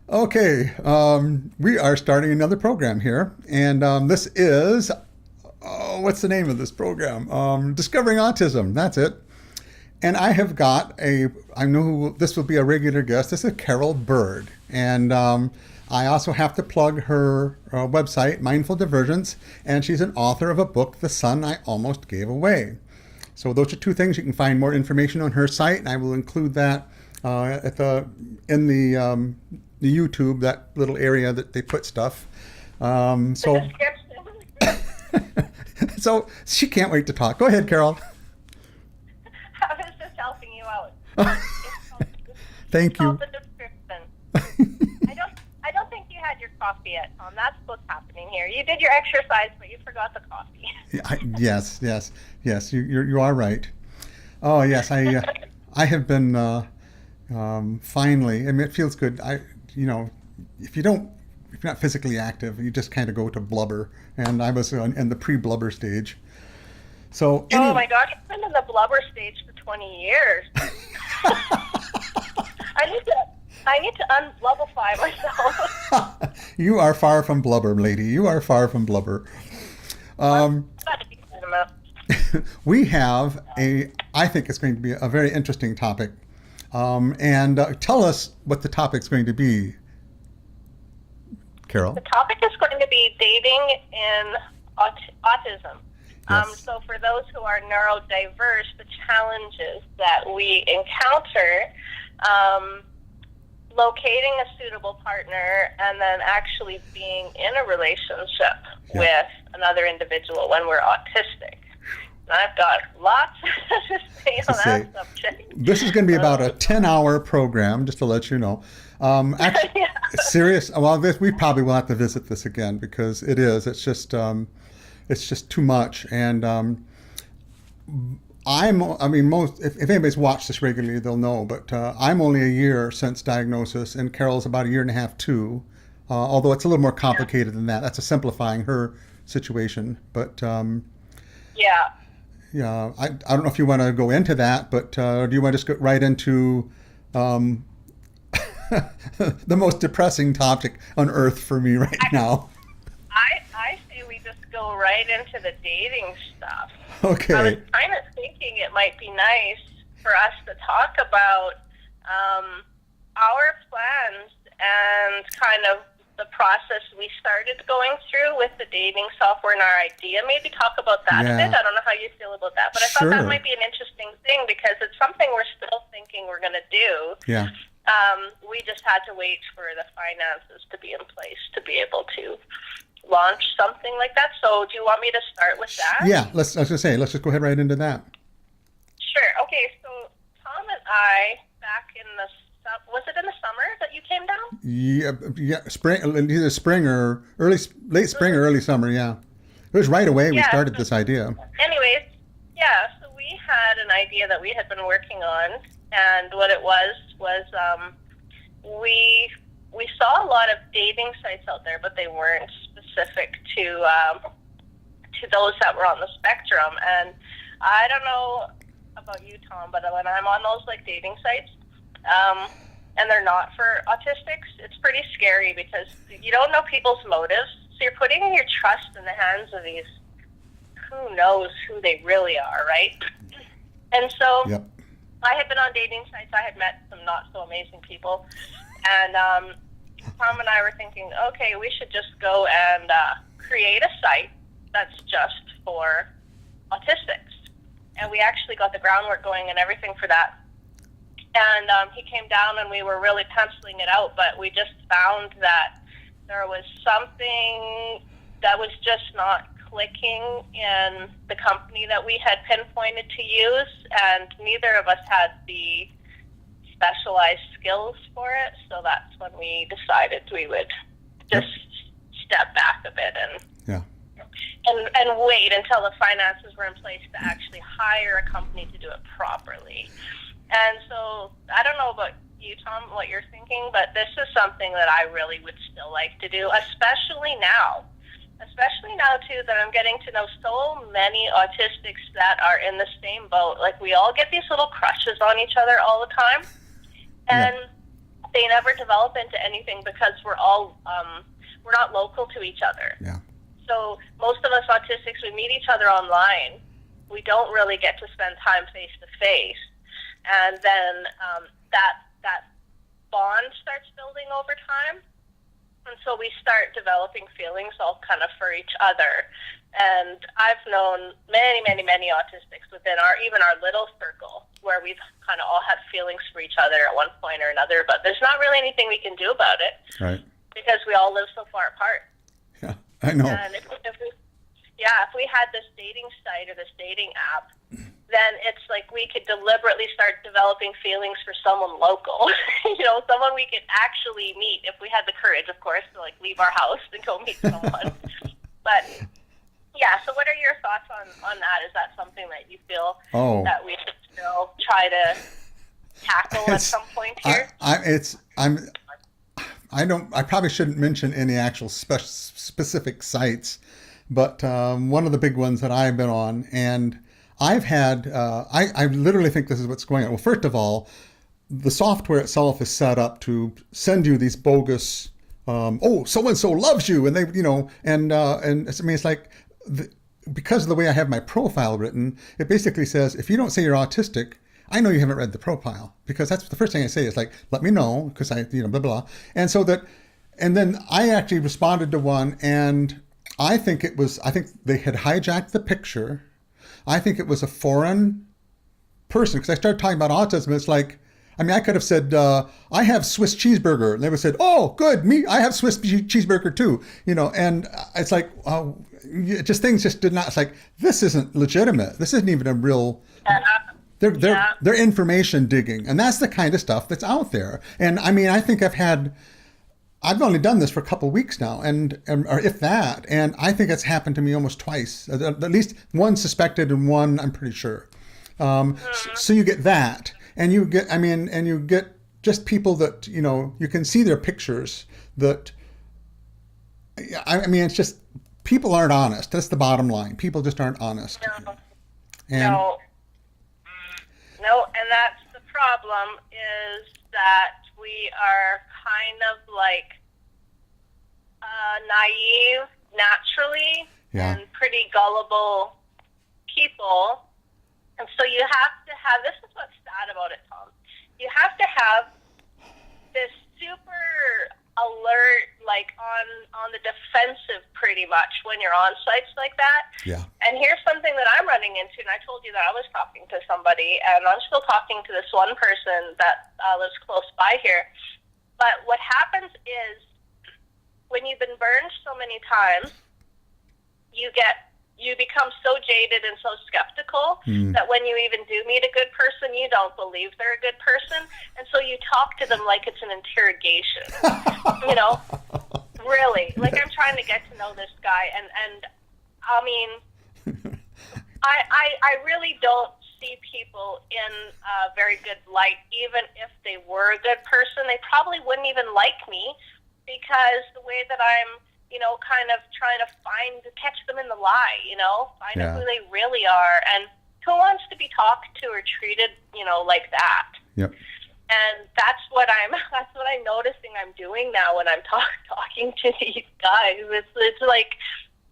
Okay, we are starting another program here, and this is, what's the name of this program? Discovering Autism, that's it. And I have got I know who, this will be a regular guest. This is Carol Bird, and I also have to plug her website, Mindful Divergence, and she's an author of a book, The Son I Almost Gave Away. So those are two things. You can find more information on her site, and I will include that in the YouTube, that little area that they put stuff. So so she can't wait to talk. Go ahead, Carol. I was just helping you out. Thank you. The description. I don't think you had your coffee yet, Tom. That's what's happening here. You did your exercise, but you forgot the coffee. Yes. You are right. Oh yes, I have been finally. I mean, it feels good. If you're not physically active, you just kind of go to blubber, and I was in the pre-blubber stage. So anyway. Oh my God, you've been in the blubber stage for 20 years. I need to unblubbify myself. You are far from blubber, lady. You are far from blubber. We have I think it's going to be a very interesting topic. And tell us what the topic's going to be, Carol. The topic is going to be dating in autism. Yes. So for those who are neurodiverse, the challenges that we encounter, locating a suitable partner and then actually being in a relationship with another individual when we're autistic. And I've got lots to say on that subject. This is going to be about a 10-hour program, just to let you know. Actually, serious. Well, we probably will have to visit this again because it's just too much. And if anybody's watched this regularly, they'll know. But I'm only a year since diagnosis, and Carol's about a year and a half too. Although it's a little more complicated than that. That's a simplifying her situation. But yeah, I don't know if you want to go into that, but do you want to just go right into the most depressing topic on earth for me right now? I say we just go right into the dating stuff. Okay. I was kind of thinking it might be nice for us to talk about our plans and kind of the process we started going through with the dating software and our idea. Maybe talk about that a bit. I don't know how you feel about that, but I thought that might be an interesting thing because it's something we're still thinking we're going to do. Yeah. We just had to wait for the finances to be in place to be able to launch something like that. So do you want me to start with that? Yeah, let's just go ahead right into that. Sure. Okay, so Tom and I, back in was it in the summer that you came down? Yeah, spring, either spring or late spring or early summer, yeah. It was right away we started this idea. Anyways, so we had an idea that we had been working on, and what it was we saw a lot of dating sites out there, but they weren't specific to those that were on the spectrum. And I don't know about you, Tom, but when I'm on those dating sites, and they're not for autistics, it's pretty scary because you don't know people's motives. So you're putting your trust in the hands of these, who knows who they really are, right? And so I had been on dating sites. I had met some not so amazing people. And Tom and I were thinking, okay, we should just go and create a site that's just for autistics. And we actually got the groundwork going and everything for that. And he came down and we were really penciling it out, but we just found that there was something that was just not clicking in the company that we had pinpointed to use, and neither of us had the specialized skills for it, so that's when we decided we would just step back a bit and wait until the finances were in place to actually hire a company to do it properly. And so I don't know about you, Tom, what you're thinking, but this is something that I really would still like to do, especially now, too, that I'm getting to know so many autistics that are in the same boat. Like, we all get these little crushes on each other all the time. And they never develop into anything because we're not local to each other. Yeah. So most of us autistics, we meet each other online. We don't really get to spend time face to face, and then that bond starts building over time, and so we start developing feelings all kind of for each other. And I've known many autistics within even our little circle where we've kind of all had feelings for each other at one point or another, but there's not really anything we can do about it. Right. Because we all live so far apart. Yeah, I know. And if we had this dating site or this dating app, then it's like we could deliberately start developing feelings for someone local, someone we could actually meet if we had the courage, of course, to like leave our house and go meet someone. But yeah, so what are your thoughts on that? Is that something that you feel that we should still try to tackle at some point here? I probably shouldn't mention any actual specific sites, but one of the big ones that I've been on, and I've had, I literally think this is what's going on. Well, first of all, the software itself is set up to send you these bogus, so-and-so loves you, and they, it's like, because of the way I have my profile written, it basically says, if you don't say you're autistic, I know you haven't read the profile, because that's the first thing I say is like, let me know, because blah, blah. And then I actually responded to one, and I think they had hijacked the picture. I think it was a foreign person, because I started talking about autism. It's like, I could have said, I have Swiss cheeseburger. And they would have said, oh, good, me, I have Swiss cheeseburger too. And it's like, things just did not, it's like, this isn't legitimate. This isn't even a real... They're information digging, and that's the kind of stuff that's out there. And I think I've only done this for a couple of weeks now, or if that, and I think it's happened to me almost twice. At least one suspected and one I'm pretty sure. So you get that, and you get just people that you can see their pictures. That it's just people aren't honest. That's the bottom line. People just aren't honest. No, and that's the problem, is that we are kind of like naive naturally and pretty gullible people. And so you have to have, this is what's sad about it, Tom, you have to have this super alert, like on the defensive pretty much when you're on sites like that. Yeah. And here's something that I'm running into, and I told you that I was talking to somebody, and I'm still talking to this one person that lives close by here. But what happens is, when you've been burned so many times, you become so jaded and so skeptical that when you even do meet a good person, you don't believe they're a good person. And so you talk to them like it's an interrogation, really. Like, I'm trying to get to know this guy. And I really don't see people in a very good light. Even if they were a good person, they probably wouldn't even like me, because the way that I'm, kind of trying to catch them in the lie, find out who they really are, and who wants to be talked to or treated, like that. Yep. And that's what I'm noticing I'm doing now when I'm talking to these guys. It's like,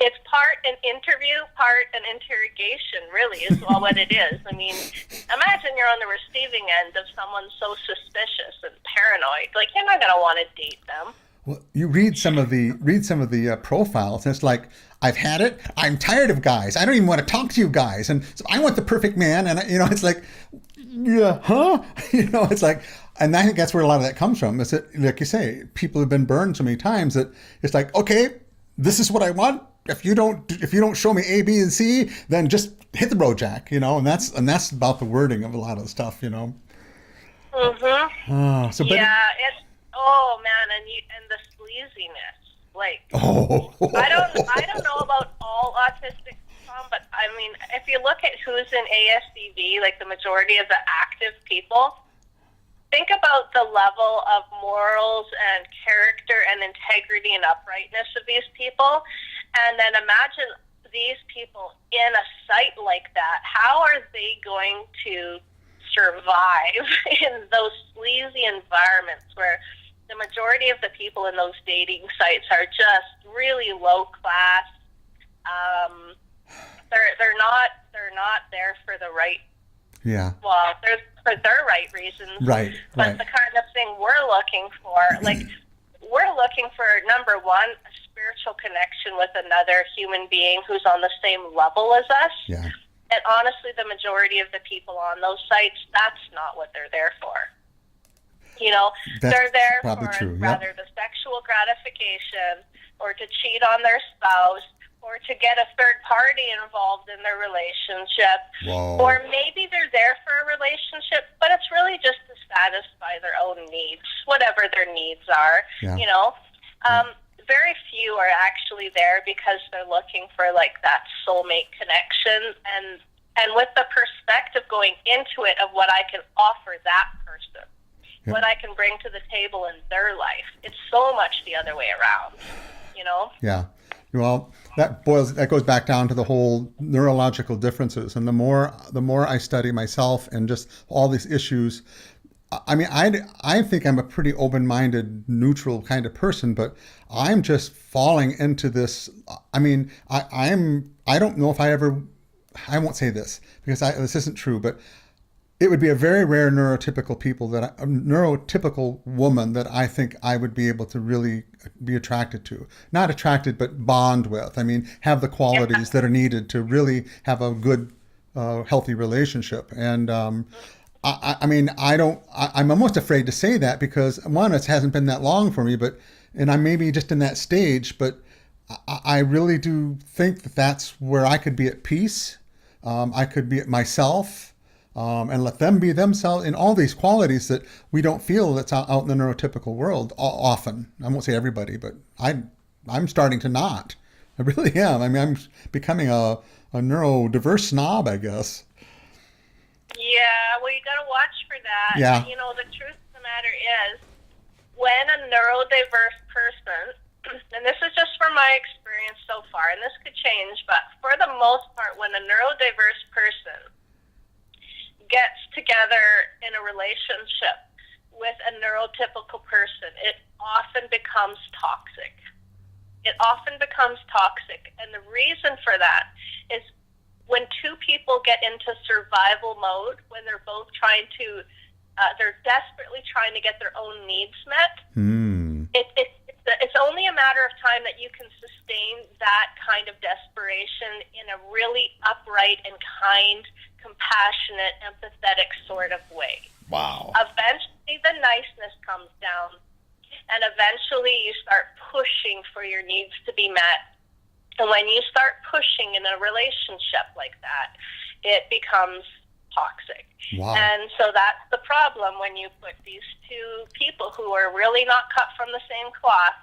it's part an interview, part an interrogation, really, is what it is. Imagine you're on the receiving end of someone so suspicious and paranoid. Like, you're not going to want to date them. Well, you read some of the profiles, and it's like, I've had it. I'm tired of guys. I don't even want to talk to you guys, and so I want the perfect man. And it's like, yeah, huh? It's like, and I think that's where a lot of that comes from. Is that, like you say, people have been burned so many times that it's like, okay, this is what I want. If you don't show me A, B, and C, then just hit the road, Jack. And that's about the wording of a lot of the stuff. Mhm. It's. Oh man, and the sleaziness, like, I don't know about all autistics, Tom, but if you look at who's in ASDV, like the majority of the active people, think about the level of morals and character and integrity and uprightness of these people, and then imagine these people in a site like that. How are they going to survive in those sleazy environments where the majority of the people in those dating sites are just really low class. They're not there for the right. Yeah. Well, they're for their right reasons. Right. But the kind of thing we're looking for, like, we're looking for, number one, a spiritual connection with another human being who's on the same level as us. Yeah. And honestly, the majority of the people on those sites, that's not what they're there for. You know, That's they're there probably for true. Yep. rather the sexual gratification, or to cheat on their spouse, or to get a third party involved in their relationship. Whoa. Or maybe they're there for a relationship, but it's really just to satisfy their own needs, whatever their needs are. Yeah. You know, very few are actually there because they're looking for like that soulmate connection, and with the perspective going into it of what I can offer that person, what I can bring to the table in their life. It's so much the other way around, you know? Yeah. Well, that goes back down to the whole neurological differences. And the more I study myself and just all these issues, I mean, I think I'm a pretty open-minded, neutral kind of person, but I'm just falling into this. I mean, I don't know if I won't say this because this isn't true, but it would be a very rare neurotypical woman that I think I would be able to really be attracted to. Not attracted, but bond with. I mean, have the qualities that are needed to really have a good, healthy relationship. And I'm almost afraid to say that because, one, it hasn't been that long for me, and I'm maybe just in that stage, but I really do think that that's where I could be at peace. I could be at myself. And let them be themselves in all these qualities that we don't feel that's out in the neurotypical world often. I won't say everybody, but I'm starting to not. I really am. I mean, I'm becoming a neurodiverse snob, I guess. Yeah, well, you got to watch for that. Yeah. You know, the truth of the matter is, when a neurodiverse person, and this is just from my experience so far, and this could change, but for the most part, when a neurodiverse person gets together in a relationship with a neurotypical person, it often becomes toxic. It often becomes toxic. And the reason for that is when two people get into survival mode, when they're both trying to, they're desperately trying to get their own needs met, it's only a matter of time that you can sustain that kind of desperation in a really upright and kind, compassionate, empathetic sort of way. Wow. Eventually the niceness comes down, and eventually you start pushing for your needs to be met. And when you start pushing in a relationship like that, it becomes toxic. Wow. And so that's the problem when you put these two people who are really not cut from the same cloth.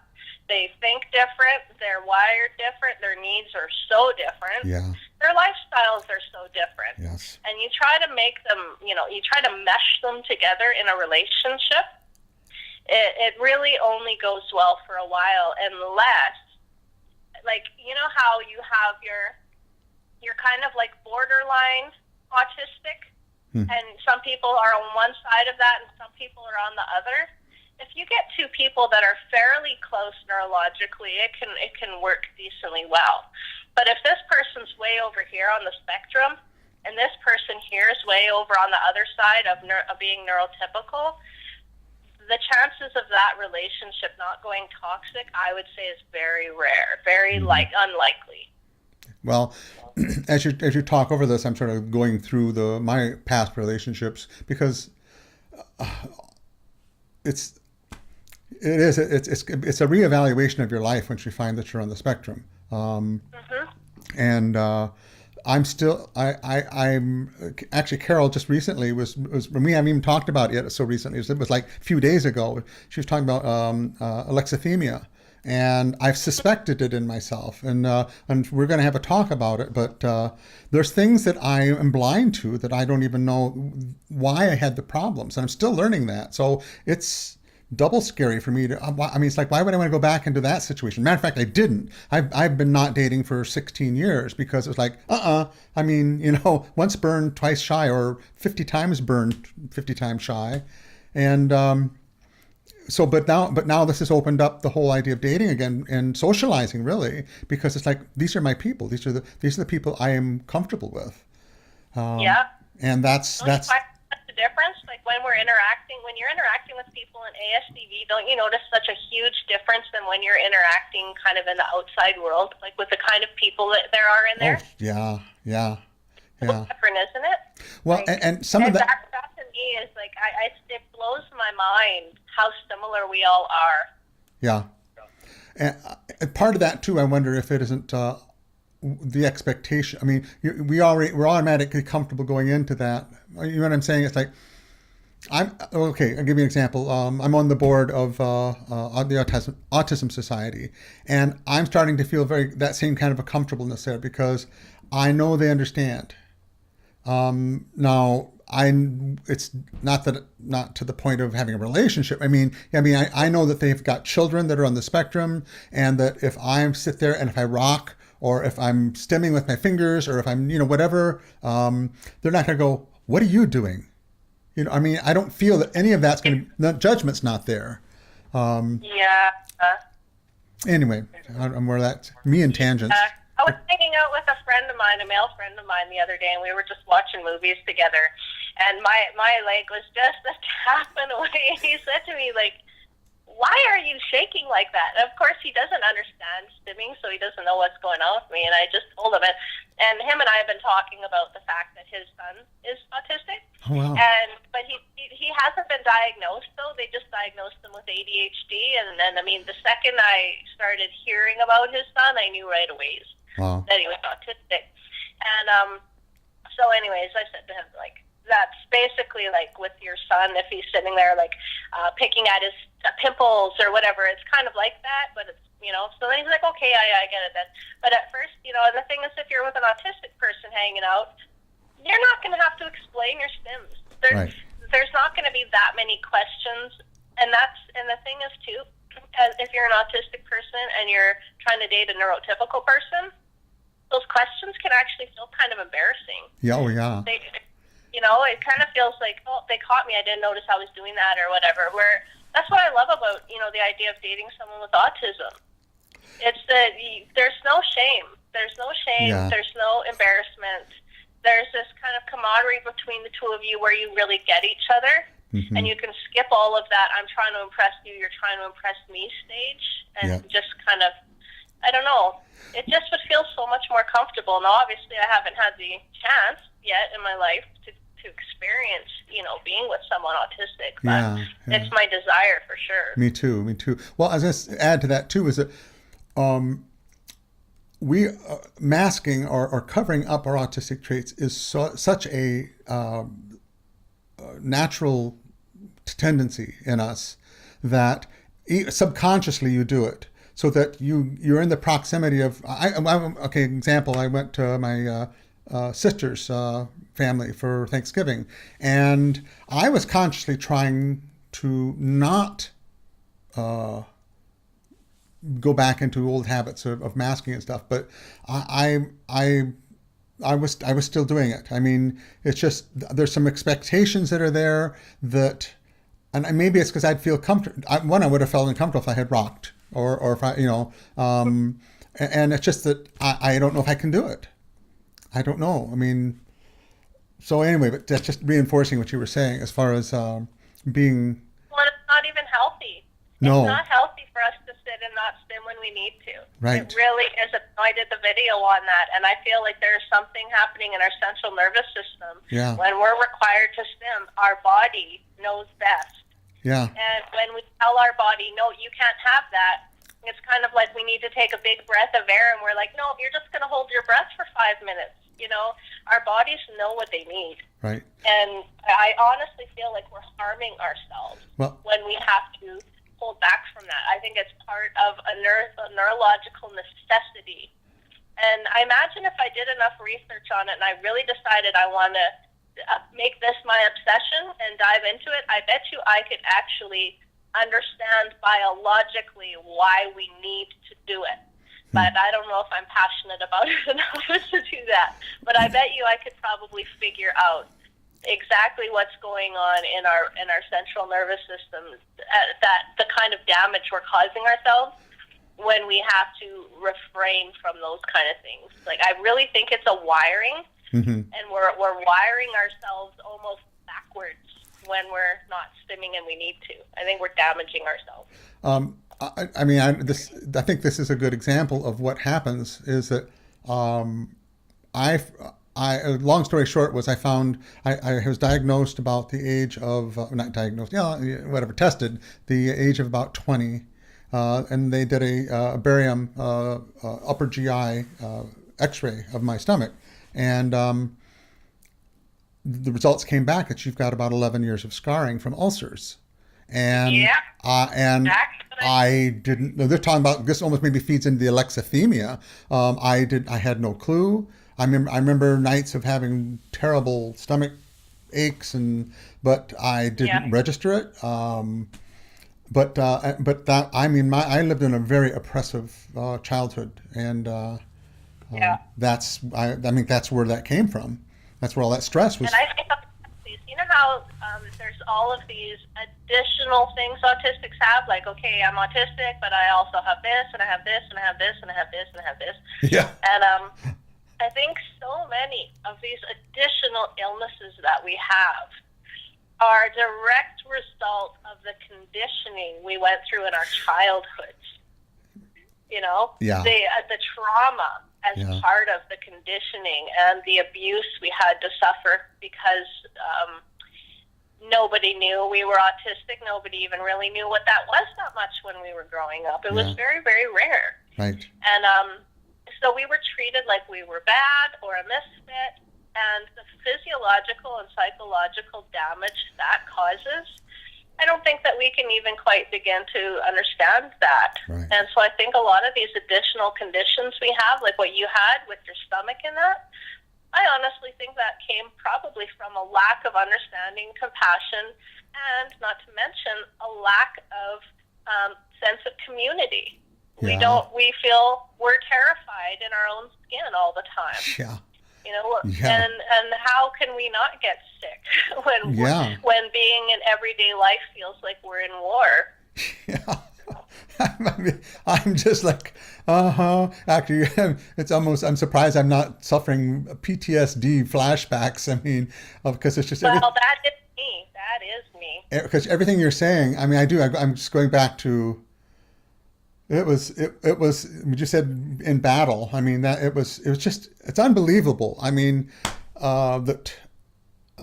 They think different, they're wired different, their needs are so different. Yeah. Their lifestyles are so different. Yes. And you try to make them, you try to mesh them together in a relationship. It really only goes well for a while, unless, like, you know how you have you're kind of like borderline autistic, and some people are on one side of that and some people are on the other. If you get two people that are fairly close neurologically, it can work decently well. But if this person's way over here on the spectrum, and this person here is way over on the other side of being neurotypical, the chances of that relationship not going toxic, I would say, is very rare, very unlikely. Well, as you talk over this, I'm sort of going through my past relationships because it's a reevaluation of your life once you find that you're on the spectrum. And I'm actually, Carol just recently was we haven't even talked about it so recently. It was like a few days ago. She was talking about alexithymia, and I've suspected it in myself, and we're going to have a talk about it. But there's things that I am blind to that I don't even know why I had the problems, and I'm still learning that. So it's double scary for me to, I mean, it's like, why would I want to go back into that situation? Matter of fact, I didn't. I've been not dating for 16 years because it was like, I mean, once burned, twice shy, or 50 times burned, 50 times shy. And, but now this has opened up the whole idea of dating again and socializing, really, because it's like, these are my people. These are the people I am comfortable with. Yeah. And that's the difference. Like when you're interacting with people in ASDV, don't you notice such a huge difference than when you're interacting kind of in the outside world, like with the kind of people that there are in there? Oh, yeah. It's different, isn't it? Well, like, and some of that to me is like, it blows my mind how similar we all are. Yeah. And part of that too, I wonder if it isn't the expectation. I mean, we're automatically comfortable going into that. You know what I'm saying? It's like, I'll give you an example. I'm on the board of the Autism Society, and I'm starting to feel that same kind of a comfortableness there because I know they understand. Now, it's not to the point of having a relationship. I mean, I know that they've got children that are on the spectrum, and that if I sit there and if I rock, or if I'm stimming with my fingers, or if I'm, whatever, they're not going to go, "What are you doing?" I don't feel that any of that's the judgment's not there. Yeah. Anyway, I'm where that's me and tangents. I was hanging out with a male friend of mine the other day, and we were just watching movies together. And my leg was just a tapping away. And he said to me, like, "Why are you shaking like that?" And of course, he doesn't understand stimming, so he doesn't know what's going on with me. And I just told him it. And him and I have been talking about the fact that his son is autistic. Oh, wow. But he hasn't been diagnosed, though. They just diagnosed him with ADHD. And then, the second I started hearing about his son, I knew right away that he was autistic. And so anyways, I said to him, like, that's basically like with your son, if he's sitting there like picking at his pimples or whatever, it's kind of like that, but it's, so then he's like, okay, I get it then. But at first, and the thing is, if you're with an autistic person hanging out, you're not going to have to explain your stims. There's not going to be that many questions. And the thing is too, if you're an autistic person and you're trying to date a neurotypical person, those questions can actually feel kind of embarrassing. Yeah, oh yeah. It kind of feels like, oh, they caught me. I didn't notice I was doing that or whatever. That's what I love about, the idea of dating someone with autism. It's that there's no shame. There's no shame. Yeah. There's no embarrassment. There's this kind of camaraderie between the two of you where you really get each other. Mm-hmm. And you can skip all of that, I'm trying to impress you, you're trying to impress me stage. And just kind of, I don't know. It just would feel so much more comfortable. Now, obviously, I haven't had the chance yet in my life to experience, being with someone autistic. But it's my desire for sure. Me too. Well, I was going to add to that too, is that we masking or covering up our autistic traits is such a natural tendency in us that subconsciously you do it. So that you're in the proximity of, example, I went to my sister's family for Thanksgiving, and I was consciously trying to not go back into old habits of masking and stuff, but I was still doing it. I mean, it's just, there's some expectations that are there that, and maybe it's because I'd feel comfortable. I would have felt uncomfortable if I had rocked. Or if I, and it's just that I don't know if I can do it. I don't know. I mean, so anyway, but that's just reinforcing what you were saying as far as being. Well, it's not even healthy. No. It's not healthy for us to sit and not spin when we need to. Right. It really isn't. I did the video on that, and I feel like there's something happening in our central nervous system. Yeah. When we're required to stim, our body knows best. Yeah. And when we tell our body, no, you can't have that, it's kind of like we need to take a big breath of air, and we're like, no, you're just going to hold your breath for 5 minutes. Our bodies know what they need. Right. And I honestly feel like we're harming ourselves when we have to hold back from that. I think it's part of a neurological necessity. And I imagine if I did enough research on it and I really decided I want to make this my obsession and dive into it, I bet you I could actually understand biologically why we need to do it. But I don't know if I'm passionate about it enough to do that. But I bet you I could probably figure out exactly what's going on in our central nervous system, that the kind of damage we're causing ourselves when we have to refrain from those kind of things. Like, I really think it's a wiring, and we're wiring ourselves almost backwards when we're not stimming and we need to. I think we're damaging ourselves. I think this is a good example of what happens. Is that long story short was I was diagnosed about the age of not diagnosed, tested the age of about 20, and they did a barium upper GI X-ray of my stomach, and the results came back that you've got about 11 years of scarring from ulcers. And I didn't know. They're talking about this almost maybe feeds into the alexithymia. I had no clue. I remember nights of having terrible stomach aches, but I didn't register it. I lived in a very oppressive childhood, and that's where that came from. That's where all that stress was. And I think, you know how there's all of these additional things autistics have, like, okay, I'm autistic, but I also have this, and I have this, and I have this, and I have this, and I have this. Yeah. And I think so many of these additional illnesses that we have are a direct result of the conditioning we went through in our childhoods. You know, the trauma as part of the conditioning and the abuse we had to suffer because nobody knew we were autistic. Nobody even really knew what that was that much when we were growing up. It was very, very rare. Right. And so we were treated like we were bad or a misfit, and the physiological and psychological damage that causes, I don't think that we can even quite begin to understand that. Right. And so I think a lot of these additional conditions we have, like what you had with your stomach and that, I honestly think that came probably from a lack of understanding, compassion, and not to mention a lack of sense of community. Yeah. We feel we're terrified in our own skin all the time. Yeah. You know, and how can we not get sick when being in everyday life feels like we're in war? Yeah. I'm just like, Actually, it's almost, I'm surprised I'm not suffering PTSD flashbacks. I mean, because it's just... Well, that is me. That is me. Because everything you're saying, I mean, I'm just going back to... It was, you said in battle. I mean, that it was just, it's unbelievable. I mean, that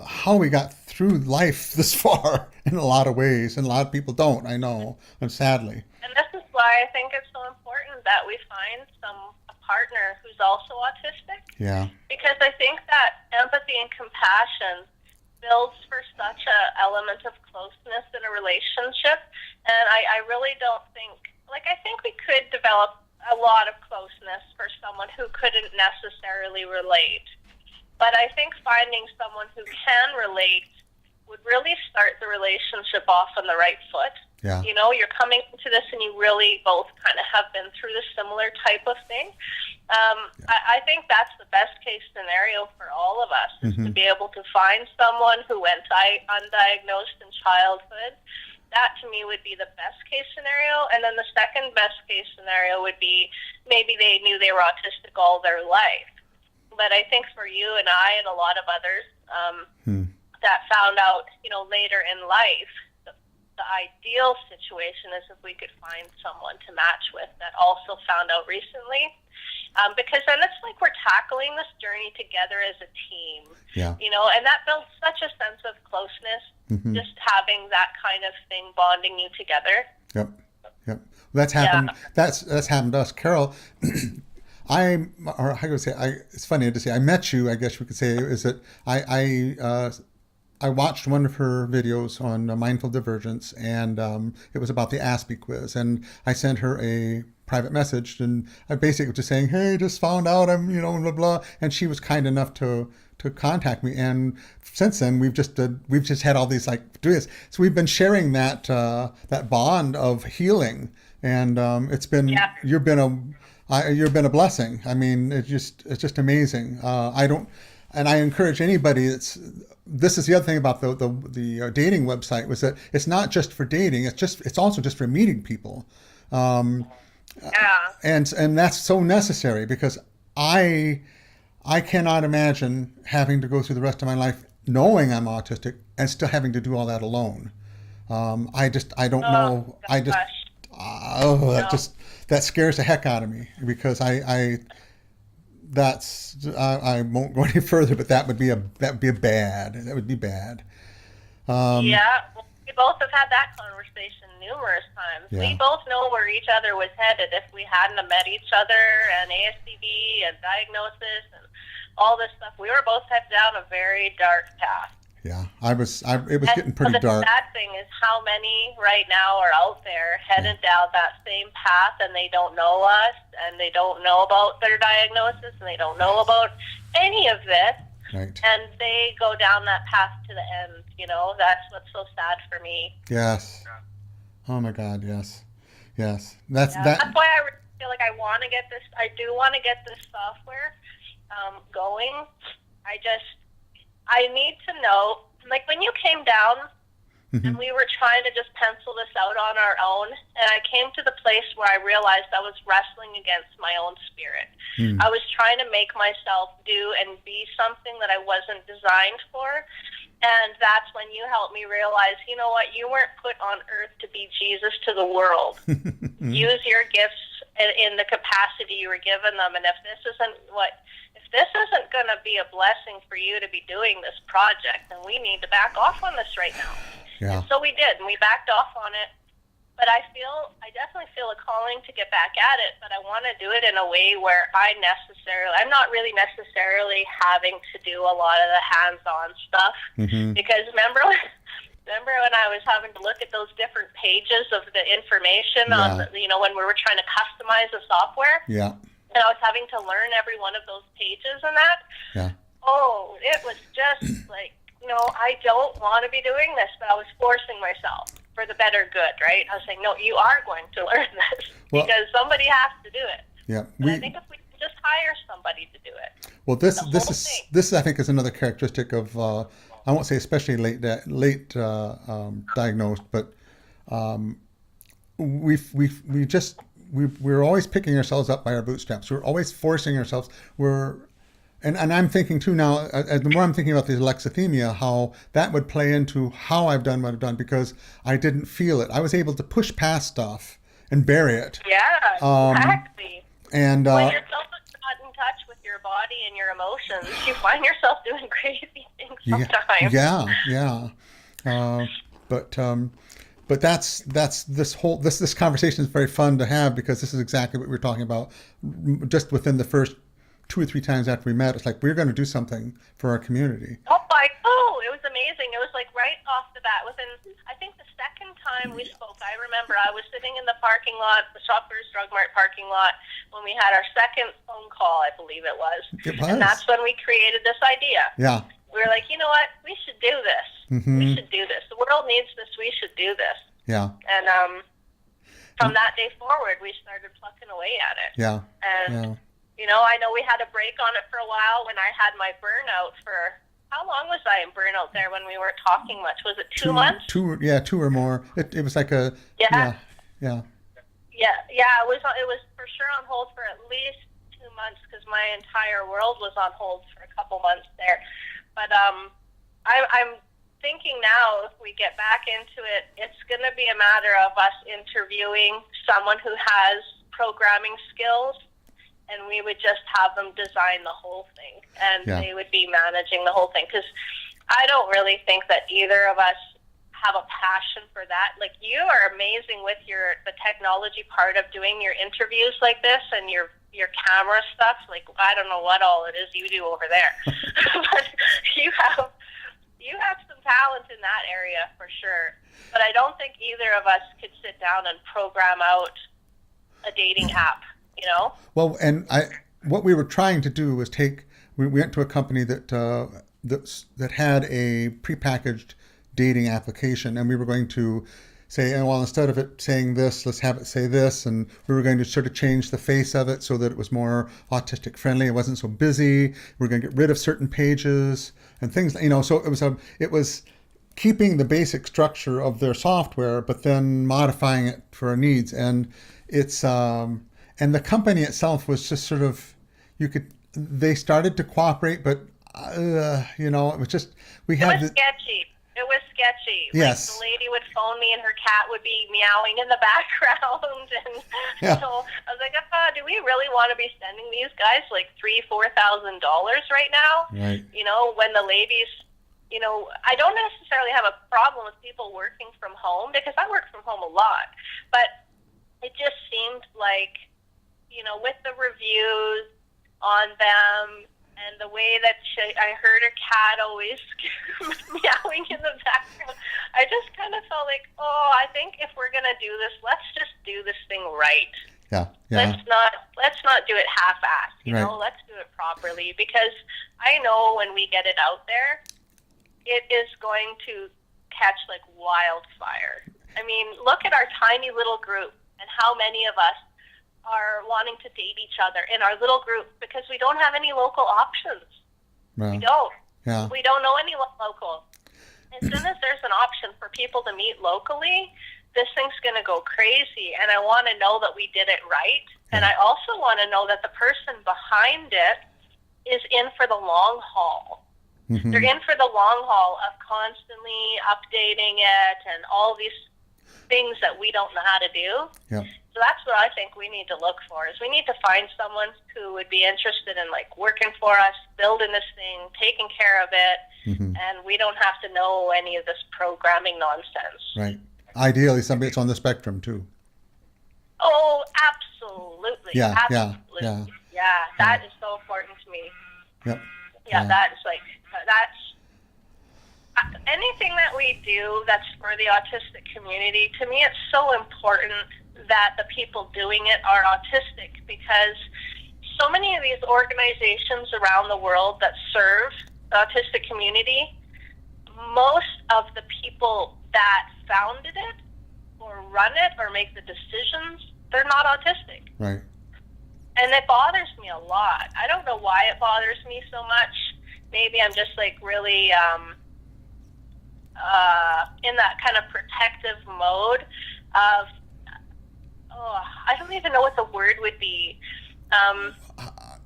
how we got through life this far in a lot of ways, and a lot of people don't, I know, and sadly. And this is why I think it's so important that we find a partner who's also autistic. Yeah. Because I think that empathy and compassion builds for such a element of closeness in a relationship. And I really don't think, I think we could develop a lot of closeness for someone who couldn't necessarily relate. But I think finding someone who can relate would really start the relationship off on the right foot. Yeah. You know, you're coming into this and you really both kind of have been through the similar type of thing. I think that's the best case scenario for all of us, is to be able to find someone who went undiagnosed in childhood. That to me would be the best case scenario. And then the second best case scenario would be maybe they knew they were autistic all their life. But I think for you and I and a lot of others that found out, later in life, the ideal situation is if we could find someone to match with that also found out recently. Because then it's like we're tackling this journey together as a team. Yeah. And that builds such a sense of closeness, just having that kind of thing bonding you together. Yep. That's happened. Yeah. That's happened to us. Carol, it's funny to say, I met you, I guess we could say, is that I watched one of her videos on mindful divergence, and it was about the ASPIE quiz, and I sent her a private message, and I basically was just saying, hey, just found out I'm, blah blah, and she was kind enough to contact me, and since then we've just had all these like doing this, so we've been sharing that that bond of healing, and it's been you've been a blessing. I mean, it's just amazing. And I encourage anybody this is the other thing about the dating website, was that it's not just for dating, it's also just for meeting people. And that's so necessary, because I cannot imagine having to go through the rest of my life knowing I'm autistic and still having to do all that alone. I don't know. That scares the heck out of me, because I won't go any further, but that would be bad. That would be bad. We both have had that conversation numerous times. Yeah. We both know where each other was headed if we hadn't met each other, and ASPD and diagnosis and all this stuff. We were both headed down a very dark path. Yeah, it was getting pretty dark. The sad thing is how many right now are out there headed down that same path, and they don't know us, and they don't know about their diagnosis, and they don't know about any of this. Right. And they go down that path to the end. That's what's so sad for me. Yes. Oh my God. Yes. That's why I feel like I do want to get this software going. I need to know, like when you came down, and we were trying to just pencil this out on our own, and I came to the place where I realized I was wrestling against my own spirit. I was trying to make myself do and be something that I wasn't designed for, and that's when you helped me realize, you know what, you weren't put on earth to be Jesus to the world. Use your gifts in the capacity you were given them, and if this isn't going to be a blessing for you to be doing this project, then we need to back off on this right now. Yeah. And so we did, and we backed off on it. But I definitely feel a calling to get back at it, but I want to do it in a way where I'm not really necessarily having to do a lot of the hands-on stuff. Because remember when I was having to look at those different pages of the information on when we were trying to customize the software? Yeah. And I was having to learn every one of those pages and that. Yeah. Oh, it was just like, I don't want to be doing this, but I was forcing myself for the better good, right? I was saying, no, you are going to learn this because somebody has to do it. Yeah. I think if we can just hire somebody to do it. Well, this I think is another characteristic of I won't say especially late diagnosed, but we're always picking ourselves up by our bootstraps. We're always forcing ourselves. And I'm thinking too now, the more I'm thinking about the alexithymia, how that would play into how I've done what I've done, because I didn't feel it. I was able to push past stuff and bury it. Yeah, exactly. And when you're so not in touch with your body and your emotions, you find yourself doing crazy things sometimes. But that's this conversation is very fun to have, because this is exactly what we were talking about just within the first 2 or 3 times after we met. It's like, we're going to do something for our community. It was amazing. It was like right off the bat. Within, I think the second time we spoke, I remember I was sitting in the parking lot, the Shoppers Drug Mart parking lot, when we had our second phone call, I believe it was. And that's when we created this idea. Yeah. We were like, you know what? We should do this. We should do this. The world needs this. We should do this. Yeah. And from that day forward, we started plucking away at it. Yeah. And I know we had a break on it for a while when I had my burnout for, how long was I in burnout there when we weren't talking much? Was it 2 months? 2 or more. It was like a, Yeah, it was for sure on hold for at least 2 months, because my entire world was on hold for a couple months there. But I'm thinking now, if we get back into it, it's going to be a matter of us interviewing someone who has programming skills, and we would just have them design the whole thing, and they would be managing the whole thing. Because I don't really think that either of us have a passion for that. Like, you are amazing with the technology part of doing your interviews like this and your camera stuff. Like, I don't know what all it is you do over there, but you have some talent in that area for sure. But I don't think either of us could sit down and program out a dating app, you know? Well, and what we were trying to do was we went to a company that had a prepackaged dating application, and we were going to say, well, instead of it saying this, let's have it say this, and we were going to sort of change the face of it so that it was more autistic friendly. It wasn't so busy. We were going to get rid of certain pages and things, you know. So it was keeping the basic structure of their software, but then modifying it for our needs. And it's and the company itself was just sort of, they started to cooperate, but you know, it was just It was sketchy. It was sketchy. Yes. Like, the lady would phone me and her cat would be meowing in the background, and Yeah. so I was like, do we really want to be sending these guys like $3,000-$4,000 right now? Right. You know, when the ladies, you know, I don't necessarily have a problem with people working from home, because I work from home a lot, but it just seemed like, you know, with the reviews on them, and the way that I heard her cat always meowing in the background, I just kind of felt like, I think if we're gonna do this, let's just do this thing right. Yeah. Let's not do it half-assed. You know, let's do it properly, because I know when we get it out there, it is going to catch like wildfire. I mean, look at our tiny little group and how many of us are wanting to date each other in our little group because we don't have any local options. Well, we don't. Yeah. We don't know any local. As soon as there's an option for people to meet locally, this thing's going to go crazy. And I want to know that we did it right. Yeah. And I also want to know that the person behind it is in for the long haul. Mm-hmm. They're in for the long haul of constantly updating it and all these things that we don't know how to do. Yeah. So that's what I think we need to look for, is we need to find someone who would be interested in like working for us, building this thing, taking care of it, and we don't have to know any of this programming nonsense. Right. Ideally, somebody that's on the spectrum too. Oh, absolutely. Yeah, absolutely. Yeah, that is so important to me. Yep. Yeah, that's anything that we do that's for the autistic community. To me, it's so important that the people doing it are autistic, because so many of these organizations around the world that serve the autistic community, most of the people that founded it or run it or make the decisions, they're not autistic. Right. And it bothers me a lot. I don't know why it bothers me so much. Maybe I'm just like really in that kind of protective mode of, I don't even know what the word would be.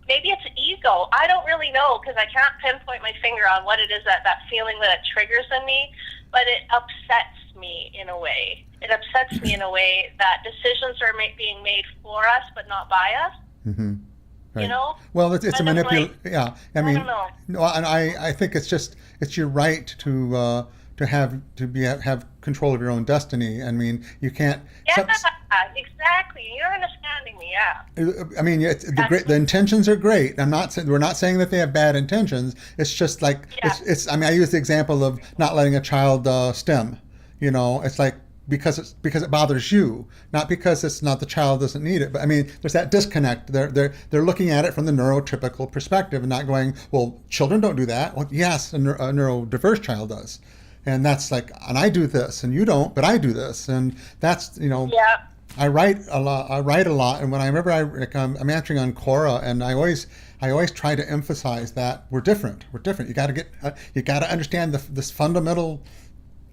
Maybe it's ego. I don't really know, because I can't pinpoint my finger on what it is that feeling that it triggers in me, but it upsets me in a way. It upsets me in a way that decisions are being made for us but not by us. Mm-hmm. Right. You know? Well, it's a manipulation. Like, yeah, I mean, I don't know. No, and I think it's your right to have control of your own destiny. I mean, you can't. Yeah, exactly. You're understanding me. Yeah. I mean, the intentions are great. We're not saying that they have bad intentions. It's just like it's. I mean, I use the example of not letting a child STEM. You know, it's like because it bothers you, not because it's not the child doesn't need it. But I mean, there's that disconnect. They're looking at it from the neurotypical perspective and not going, well, children don't do that. Well, yes, a neurodiverse child does. And that's like, and I do this, and you don't, but I do this, and that's, you know. Yeah. I write a lot, and when I'm answering on Quora, and I always try to emphasize that we're different. We're different. You got to understand this fundamental,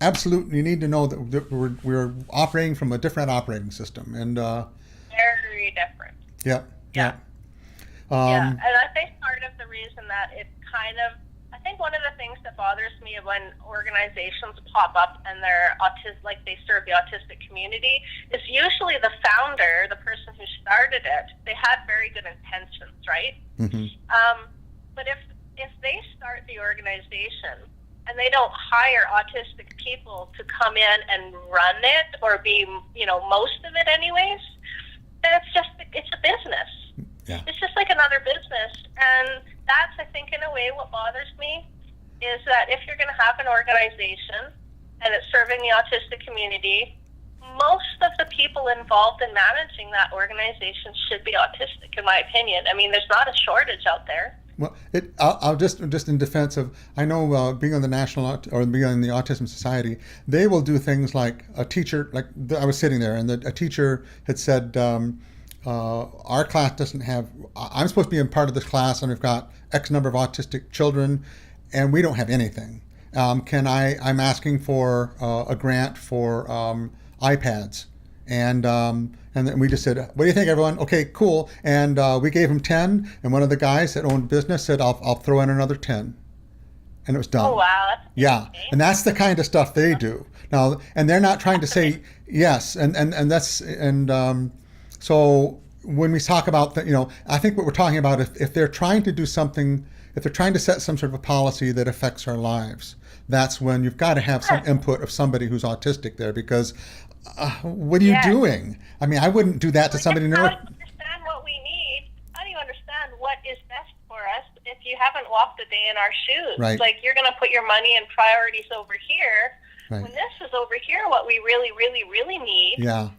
absolute. You need to know that we're operating from a different operating system, and very different. Yep. Yeah. And I think part of the reason that it kind of, I think one of the things that bothers me when organizations pop up and they're like they serve the autistic community is usually the founder, the person who started it, they had very good intentions, right? Mm-hmm. But if they start the organization and they don't hire autistic people to come in and run it or be, you know, most of it anyways, then it's a business. Yeah. It's just like another business. And that's, I think, in a way what bothers me is that if you're going to have an organization and it's serving the autistic community, most of the people involved in managing that organization should be autistic, in my opinion. I mean, there's not a shortage out there. Well, I'll just in defense of, I know being on the being on the Autism Society, they will do things like a teacher, like I was sitting there and a teacher had said, our class doesn't have, I'm supposed to be a part of this class and we've got X number of autistic children and we don't have anything. I'm asking for a grant for iPads. And then we just said, what do you think, everyone? Okay, cool. And we gave him 10. And one of the guys that owned business said, I'll throw in another 10. And it was done. Oh, wow. That's yeah. And that's the kind of stuff they do. Now, and they're not trying to say yes. So when we talk about that, I think what we're talking about, if they're trying to do something, if they're trying to set some sort of a policy that affects our lives, that's when you've got to have some input of somebody who's autistic there, because what are you doing? I mean, I wouldn't do that to somebody. How do you understand what we need? How do you understand what is best for us if you haven't walked a day in our shoes? Right. Like, you're going to put your money and priorities over here, right, when this is over here what we really, really, really need. Yeah.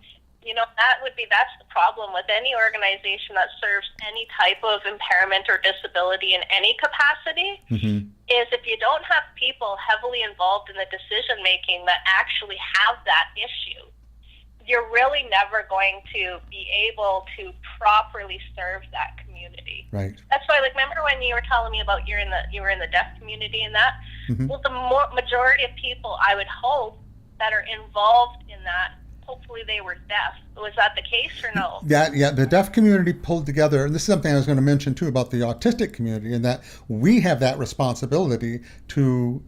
That's the problem with any organization that serves any type of impairment or disability in any capacity, is if you don't have people heavily involved in the decision making that actually have that issue, you're really never going to be able to properly serve that community. Right. That's why, remember when you were telling me about you were in the deaf community and that? Well, the majority of people, I would hope, that are involved in that, hopefully they were deaf. Was that the case or no? Yeah, the deaf community pulled together, and this is something I was going to mention too about the autistic community, and that we have that responsibility to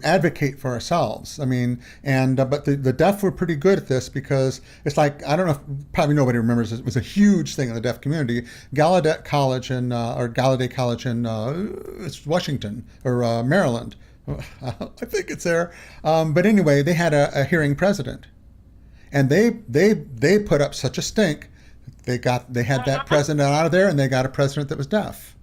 advocate for ourselves. I mean, but the deaf were pretty good at this, because it's like, I don't know, probably nobody remembers, it was a huge thing in the deaf community. Gallaudet College Gallaudet College in it's Washington or Maryland. I think it's there. But anyway, they had a hearing president, and they put up such a stink. They had that president out of there, and they got a president that was deaf.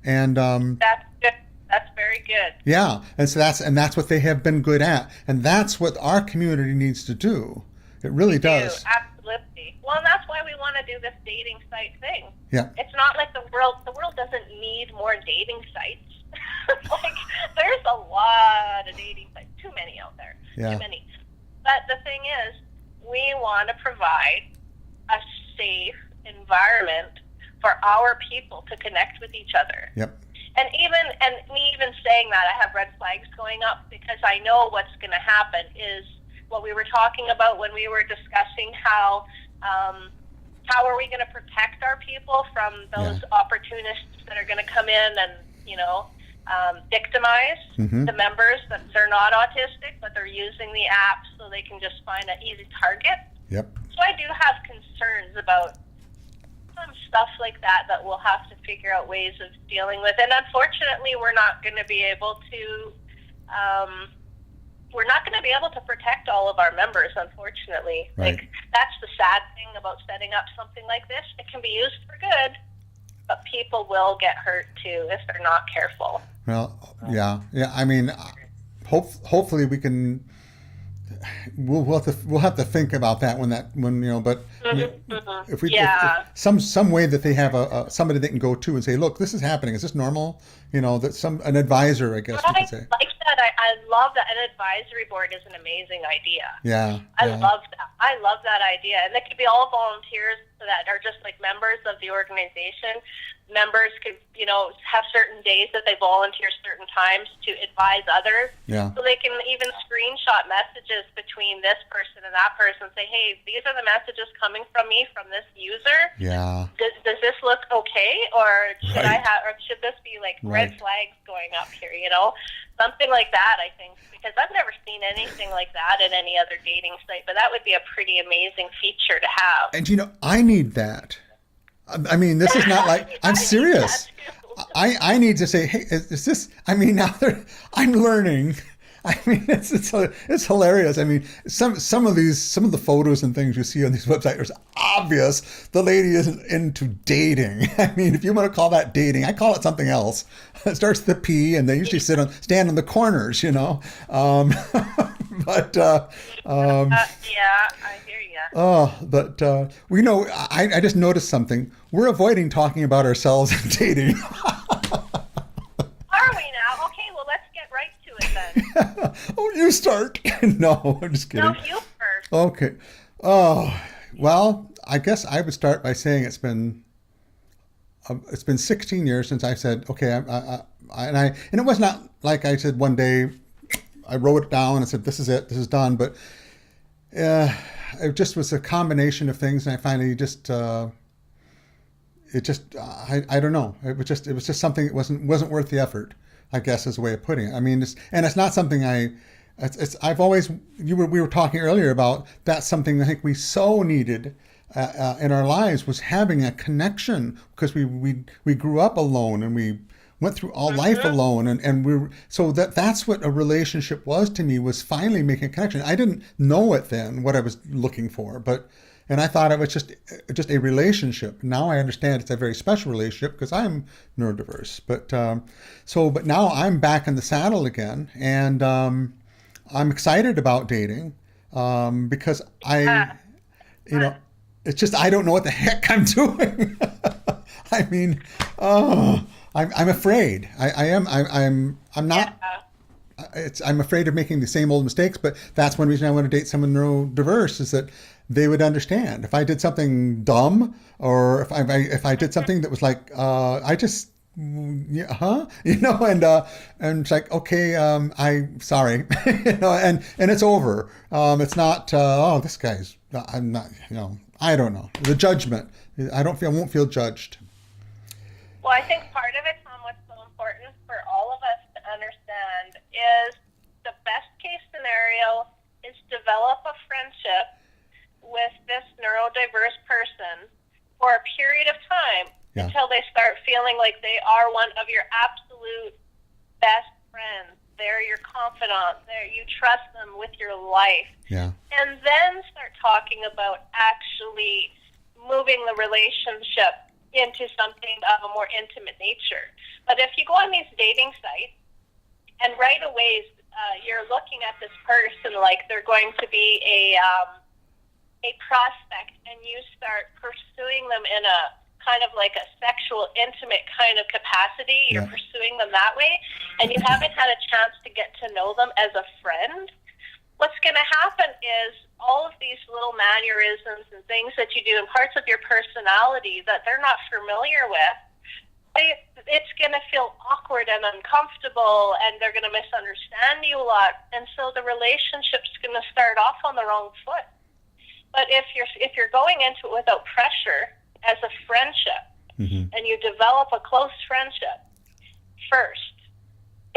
And that's good. That's very good. Yeah, and so that's what they have been good at, and that's what our community needs to do. It really does. Absolutely. Well, and that's why we want to do this dating site thing. Yeah. It's not like the world doesn't need more dating sites. There's a lot of dating sites, too many out there. Yeah. Too many. But the thing is, we want to provide a safe environment for our people to connect with each other. Yep. And me even saying that, I have red flags going up, because I know what's going to happen is what we were talking about when we were discussing how are we going to protect our people from those opportunists that are going to come in and victimize the members that they're not autistic, but they're using the app so they can just find an easy target. Yep. So I do have concerns about some stuff like that we'll have to figure out ways of dealing with. And unfortunately, we're not going to be able to protect all of our members, unfortunately. Right. That's the sad thing about setting up something like this. It can be used for good, but people will get hurt too if they're not careful. Well, yeah. I mean, hopefully we can. We'll have to think about that but if we if some way that they have somebody they can go to and say, look, this is happening. Is this normal? That an advisor, I guess you could say. Like that. I love that. An advisory board is an amazing idea. Yeah. I love that. I love that idea. And it could be all volunteers that are just like members of the organization. Members could, have certain days that they volunteer certain times to advise others. Yeah. So they can even screenshot messages between this person and that person and say, hey, these are the messages coming from me from this user. Yeah. Does this look okay? Or should this be red flags going up here, Something like that, I think, because I've never seen anything like that in any other dating site, but that would be a pretty amazing feature to have. And I need that. I mean, this is not like, I'm serious. I need to say, hey, is this, now I'm learning. It's hilarious. I mean, some of the photos and things you see on these websites, it's obvious the lady isn't into dating. I mean, if you want to call that dating, I call it something else. It starts with the P, and they usually stand on the corners, But yeah, I hear you. we know. I just noticed something. We're avoiding talking about ourselves and dating. Are we now? Okay, well, let's get right to it then. Oh, you start. No, I'm just kidding. No, you first. Okay. Oh, well, I guess I would start by saying it's been 16 years since I said, okay, and it was not like I said one day, I wrote it down and said, this is it, this is done. But it just was a combination of things. And I finally just, I don't know. It was just something that wasn't worth the effort, I guess is a way of putting it. I mean, it's not something I've always, we were talking earlier about, that's something I think we so needed in our lives, was having a connection, because we grew up alone and we went through all life alone, and so that's what a relationship was to me, was finally making a connection. I didn't know it then, what I was looking for, and I thought it was just a relationship. Now I understand it's a very special relationship because I'm neurodiverse. But now I'm back in the saddle again, and I'm excited about dating because it's just, I don't know what the heck I'm doing. I mean, I'm afraid. I'm not. I'm afraid of making the same old mistakes. But that's one reason I want to date someone neurodiverse, is that they would understand if I did something dumb, or if I did something that was like I just. Yeah, huh? And it's like, okay, I sorry, and it's over. It's not. This guy's. I'm not. I don't know. The judgment. I won't feel judged. Well, I think part of it, Tom, what's so important for all of us to understand is the best case scenario is develop a friendship with this neurodiverse person for a period of time. Yeah. Until they start feeling like they are one of your absolute best friends. They're your confidant. You trust them with your life. Yeah. And then start talking about actually moving the relationship into something of a more intimate nature. But if you go on these dating sites and right away you're looking at this person like they're going to be a prospect, and you start pursuing them in a kind of like a sexual, intimate kind of capacity, you're pursuing them that way, and you haven't had a chance to get to know them as a friend, what's going to happen is all of these little mannerisms and things that you do and parts of your personality that they're not familiar with, it's going to feel awkward and uncomfortable, and they're going to misunderstand you a lot, and so the relationship's going to start off on the wrong foot. But if you're going into it without pressure, as a friendship, and you develop a close friendship first,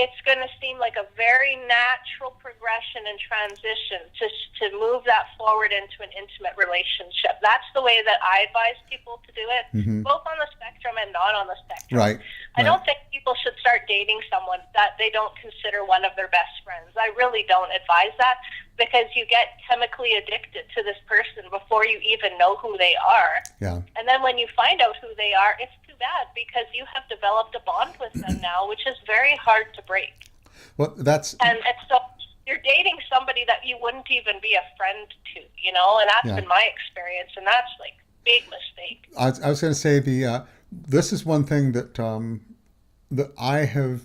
it's going to seem like a very natural progression and transition to move that forward into an intimate relationship. That's the way that I advise people to do it, both on the spectrum and not on the spectrum. Right. I don't think people should start dating someone that they don't consider one of their best friends. I really don't advise that, because you get chemically addicted to this person before you even know who they are. Yeah. And then when you find out who they are, it's too bad, because you have developed a bond with them now, which is very hard to break. Well, that's... And so you're dating somebody that you wouldn't even be a friend to, and that's been my experience, and that's like a big mistake. I was going to say this is one thing that that I have...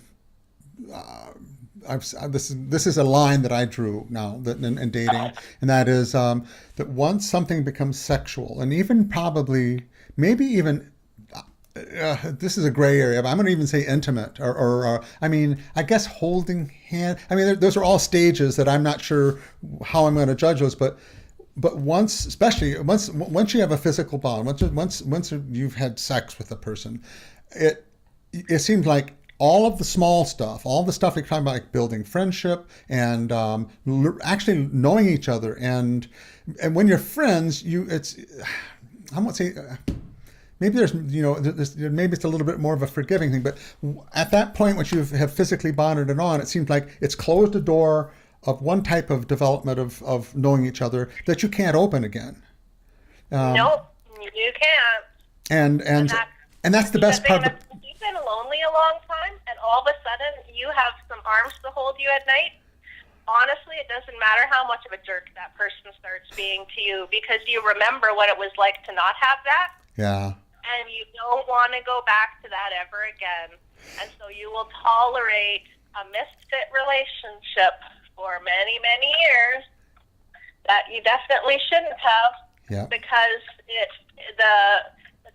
this is a line that I drew now in dating, and that is that once something becomes sexual, and even probably maybe even this is a gray area, but I'm going to even say intimate, or I mean, I guess holding hand. I mean, those are all stages that I'm not sure how I'm going to judge those, but once, especially once you have a physical bond, once you've had sex with a person, it seems like all of the small stuff, all the stuff you're talking about, like building friendship and actually knowing each other, and when you're friends, I won't say maybe maybe it's a little bit more of a forgiving thing, but at that point, once you have physically bonded it on, it seems like it's closed the door of one type of development of knowing each other that you can't open again. Nope, you can't. And that's the best part. You've been lonely a long time, and all of a sudden you have some arms to hold you at night. honestly, it doesn't matter how much of a jerk that person starts being to you, because you remember what it was like to not have that. Yeah. And you don't want to go back to that ever again. And so you will tolerate a misfit relationship for many, many years that you definitely shouldn't have, Yeah. because the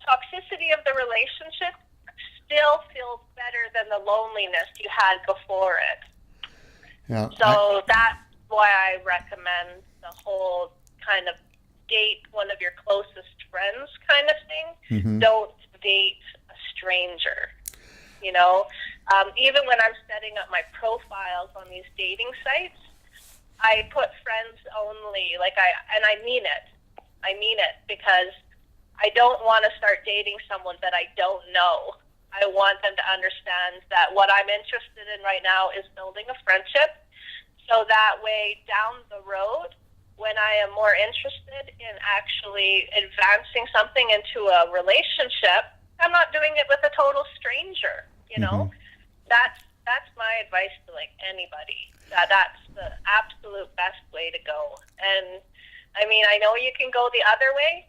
toxicity of the relationship still feels better than the loneliness you had before it. Yeah. So that's why I recommend the whole kind of date one of your closest friends kind of thing. Mm-hmm. Don't date a stranger. Even when I'm setting up my profiles on these dating sites, I put friends only. And I mean it. I mean it, because I don't want to start dating someone that I don't know. I want them to understand that what I'm interested in right now is building a friendship, so that way down the road, when I am more interested in actually advancing something into a relationship, I'm not doing it with a total stranger. Mm-hmm. That's my advice to anybody. That's the absolute best way to go. And I mean, I know you can go the other way,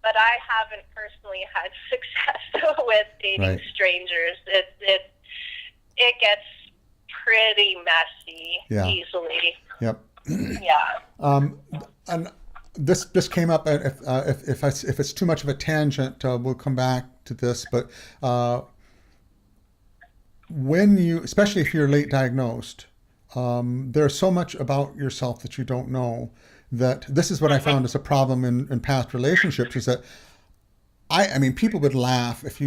but I haven't personally had success with dating strangers. It gets pretty messy easily. Yep. Yeah. And this came up. If it's too much of a tangent, we'll come back to this. But when you, especially if you're late diagnosed, there's so much about yourself that you don't know. That this is what I found as a problem in past relationships, is that I mean, people would laugh if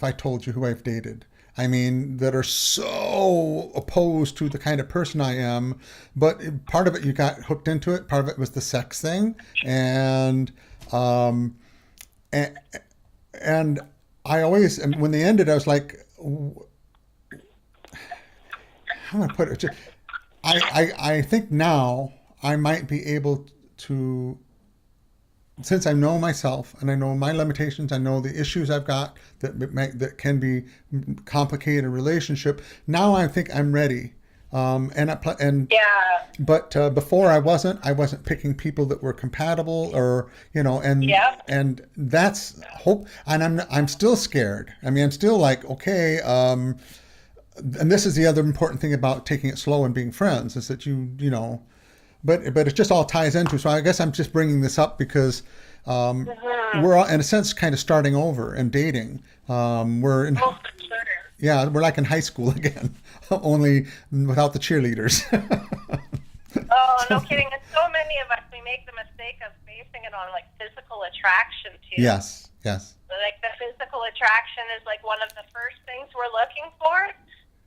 I told you who I've dated. I mean, that are so opposed to the kind of person I am. But part of it, you got hooked into it. Part of it was the sex thing, and I always, and when they ended, I was like, how do I put it? I think now I might be able to, since I know myself and I know my limitations, I know the issues I've got that can be complicate a relationship. Now I think I'm ready. But before I wasn't picking people that were compatible, or and that's hope. And I'm still scared. I mean, I'm still like, okay. And this is the other important thing about taking it slow and being friends, is that but it just all ties into. So I guess I'm just bringing this up because we're all, in a sense, kind of starting over and dating. We're like in high school again, only without the cheerleaders. Oh, no kidding. And so many of us, we make the mistake of basing it on physical attraction too. Yes. The physical attraction is one of the first things we're looking for.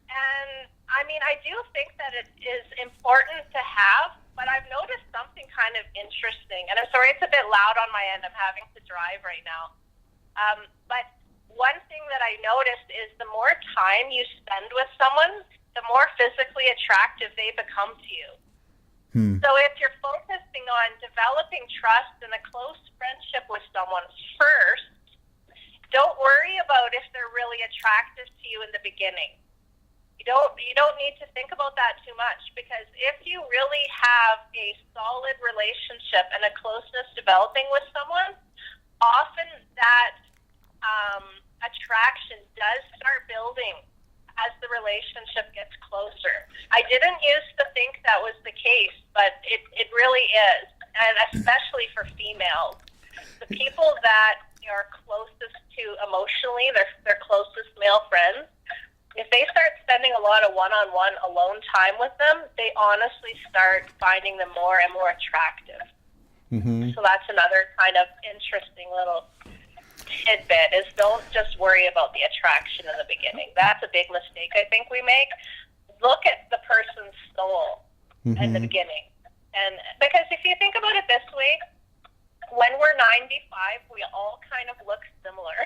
And I mean, I do think that it is important to have, but I've noticed something kind of interesting. And I'm sorry, it's a bit loud on my end. I'm having to drive right now. But one thing that I noticed is the more time you spend with someone, the more physically attractive they become to you. So if you're focusing on developing trust and a close friendship with someone first, don't worry about if they're really attractive to you in the beginning. You don't need to think about that too much, because if you really have a solid relationship and a closeness developing with someone, often that attraction does start building as the relationship gets closer. I didn't used to think that was the case, but it really is, and especially for females. The people that are closest to emotionally, their closest male friends, if they start spending a lot of one-on-one alone time with them, they honestly start finding them more and more attractive. Mm-hmm. So that's another kind of interesting little tidbit, is don't just worry about the attraction in the beginning. That's a big mistake I think we make. Look at the person's soul in the beginning. And because if you think about it this way, when we're 95, we all kind of look similar,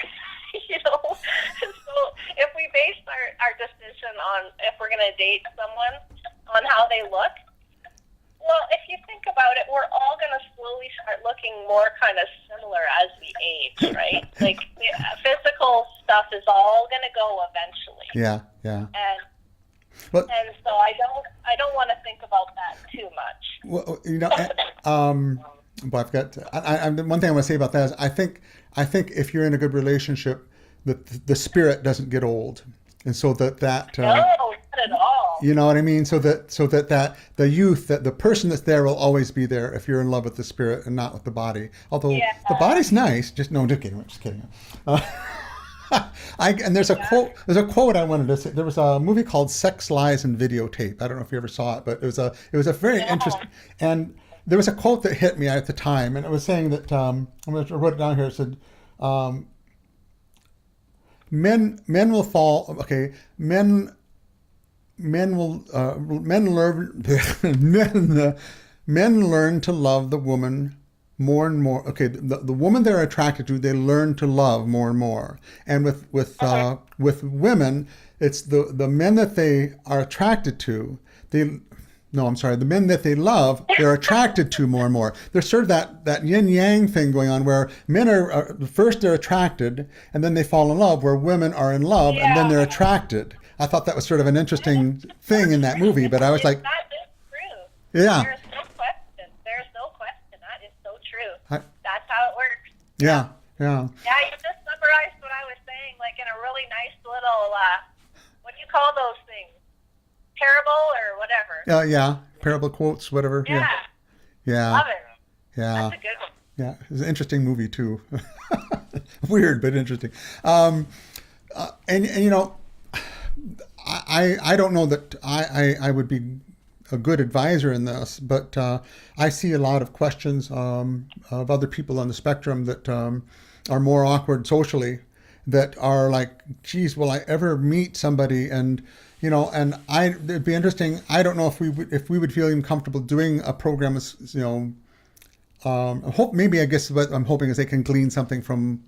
So if we base our decision on if we're going to date someone on how they look, well, if you think about it, we're all going to slowly start looking more kind of similar as we age, right? Physical stuff is all going to go eventually. Yeah. And Well, And so I don't want to think about that too much. well, but I've got one thing I want to say about that is I think if you're in a good relationship, the spirit doesn't get old, and so that No, not at all. you know what I mean. So that the youth, that the person that's there will always be there if you're in love with the spirit and not with the body. Although the body's nice, just no, just kidding. I'm just kidding. And there's a quote. There's a quote I wanted to say. There was a movie called Sex, Lies, and Videotape. I don't know if you ever saw it, but it was a very interesting. And there was a quote that hit me at the time, and it was saying that I wrote it down here. It said, "Men will fall. Okay, men will men learn men learn to love the woman." More and more, okay. The woman they're attracted to, they learn to love more and more. And with women, it's the men that they are attracted to. The men that they love, they're attracted to more and more. There's sort of that yin yang thing going on, where men are first they're attracted, and then they fall in love. Where women are in love, and then they're attracted. I thought that was sort of an interesting thing in that movie. But I was like, that is true. Yeah. That's how it works. Yeah. Yeah, you just summarized what I was saying, like in a really nice little, what do you call those things? Parable or whatever. Yeah. Parable quotes, whatever. Yeah. Love it. Yeah. That's a good one. Yeah. It's an interesting movie too. Weird, but interesting. And you know, I don't know that I would be a good advisor in this, but I see a lot of questions of other people on the spectrum that are more awkward socially, that are like, geez, will I ever meet somebody? And you know, and it'd be interesting. I don't know if we would feel even comfortable doing a program as, you know, I guess what I'm hoping is they can glean something from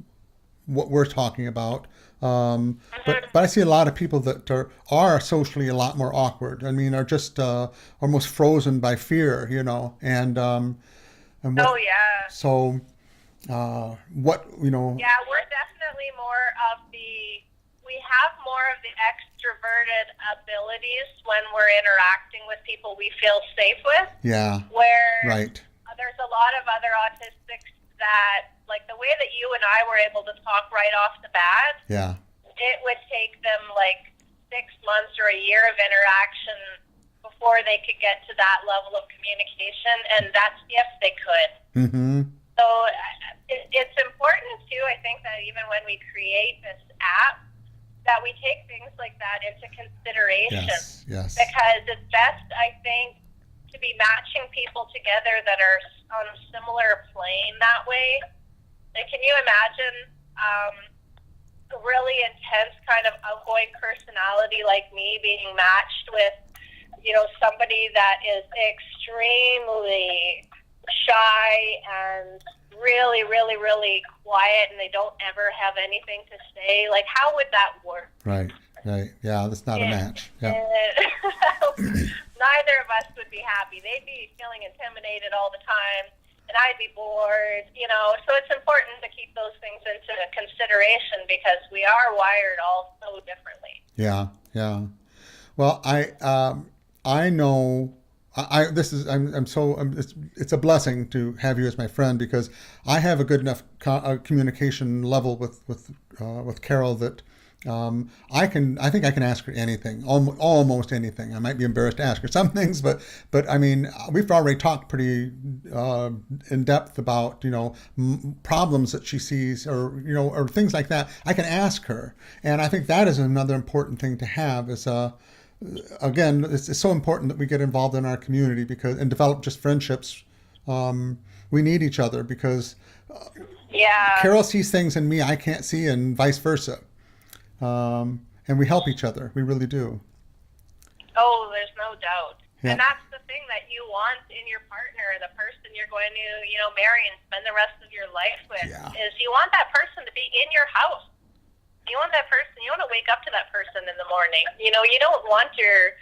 what we're talking about. But I see a lot of people that are socially a lot more awkward. I mean, are just almost frozen by fear, you know. And so what, you know? Yeah, we're definitely we have more of the extroverted abilities when we're interacting with people we feel safe with. Yeah. Where there's a lot of other autistics that, like the way that you and I were able to talk right off the bat, it would take them like 6 months or a year of interaction before they could get to that level of communication, and that's if they could. Mm-hmm. So it's important too, I think, that even when we create this app, that we take things like that into consideration. Yes. Because it's best, I think, to be matching people together that are on a similar plane that way. Like, can you imagine a really intense kind of outgoing personality like me being matched with, you know, somebody that is extremely shy and really, really, really quiet, and they don't ever have anything to say? Like, how would that work? Right. Yeah, that's not a match. Yeah. Neither of us would be happy. They'd be feeling intimidated all the time, and I'd be bored, you know. So it's important to keep those things into consideration, because we are wired all so differently. Yeah. Well, I know. It's a blessing to have you as my friend, because I have a good enough communication level with Carol that I think I can ask her anything, almost anything. I might be embarrassed to ask her some things, but I mean, we've already talked pretty in depth about, you know, problems that she sees, or, you know, or things like that. I can ask her, and I think that is another important thing to have. Is again, it's so important that we get involved in our community, and develop just friendships. We need each other, because Carol sees things in me I can't see, and vice versa. And we help each other. We really do. Oh, there's no doubt. Yeah. And that's the thing that you want in your partner, the person you're going to, you know, marry and spend the rest of your life with, is you want that person to be in your house. You want that person, you want to wake up to that person in the morning. You know, you don't want your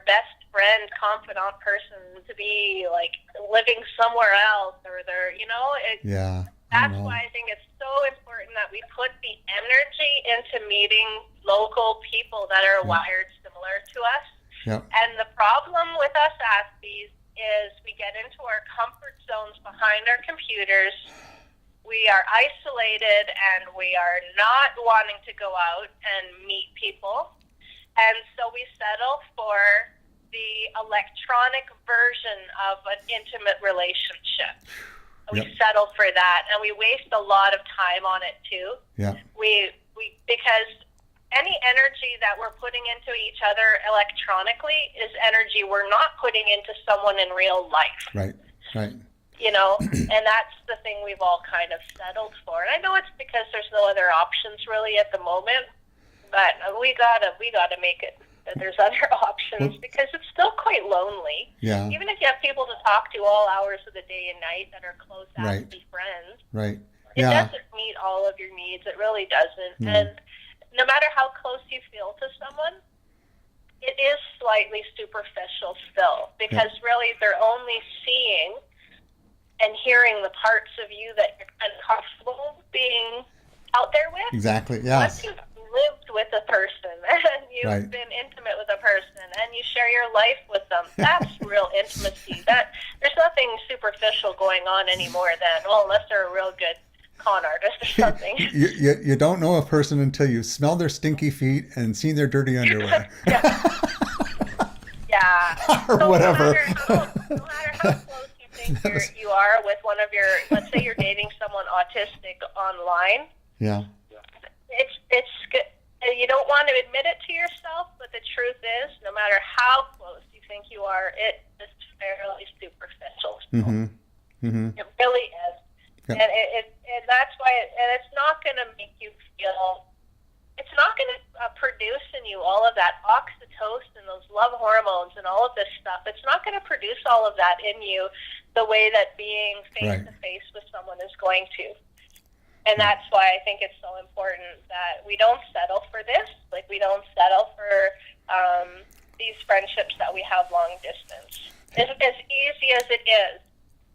best friend, confidant person to be like living somewhere else, or they're, you know, that's why I think it's so important that we put the energy into meeting local people that are wired similar similar to us. Yep. And the problem with us ASPIEs is we get into our comfort zones behind our computers. We are isolated and we are not wanting to go out and meet people. And so we settle for the electronic version of an intimate relationship. We settle for that, and we waste a lot of time on it too. Yeah. We because any energy that we're putting into each other electronically is energy we're not putting into someone in real life. Right. You know, and that's the thing we've all kind of settled for. And I know it's because there's no other options really at the moment, but we gotta make it that there's other options, because it's still quite lonely. Yeah. Even if you have people to talk to all hours of the day and night that are close ASPIE friends. Right. It doesn't meet all of your needs. It really doesn't. And no matter how close you feel to someone, it is slightly superficial still, because really they're only seeing and hearing the parts of you that you're uncomfortable being out there with. Exactly. Yes. Once you've lived with a person and you've been intimate with a person and you share your life with them, that's real intimacy. That there's nothing superficial going on anymore then, well, unless they're a real good con artist or something. You don't know a person until you smell their stinky feet and seen their dirty underwear. Or So witer. No matter how close you think you are with one of your, let's say you're dating someone autistic online. Yeah. It's good. You don't want to admit it to yourself, but the truth is, no matter how close you think you are, it is fairly superficial. It really is. Yep. And that's why, and it's not going to make you feel, it's not going to produce in you all of that oxytocin, those love hormones and all of this stuff. It's not going to produce all of that in you the way that being face-to-face with someone is going to. And that's why I think it's so important that we don't settle for this. Like, we don't settle for these friendships that we have long distance. As easy as it is.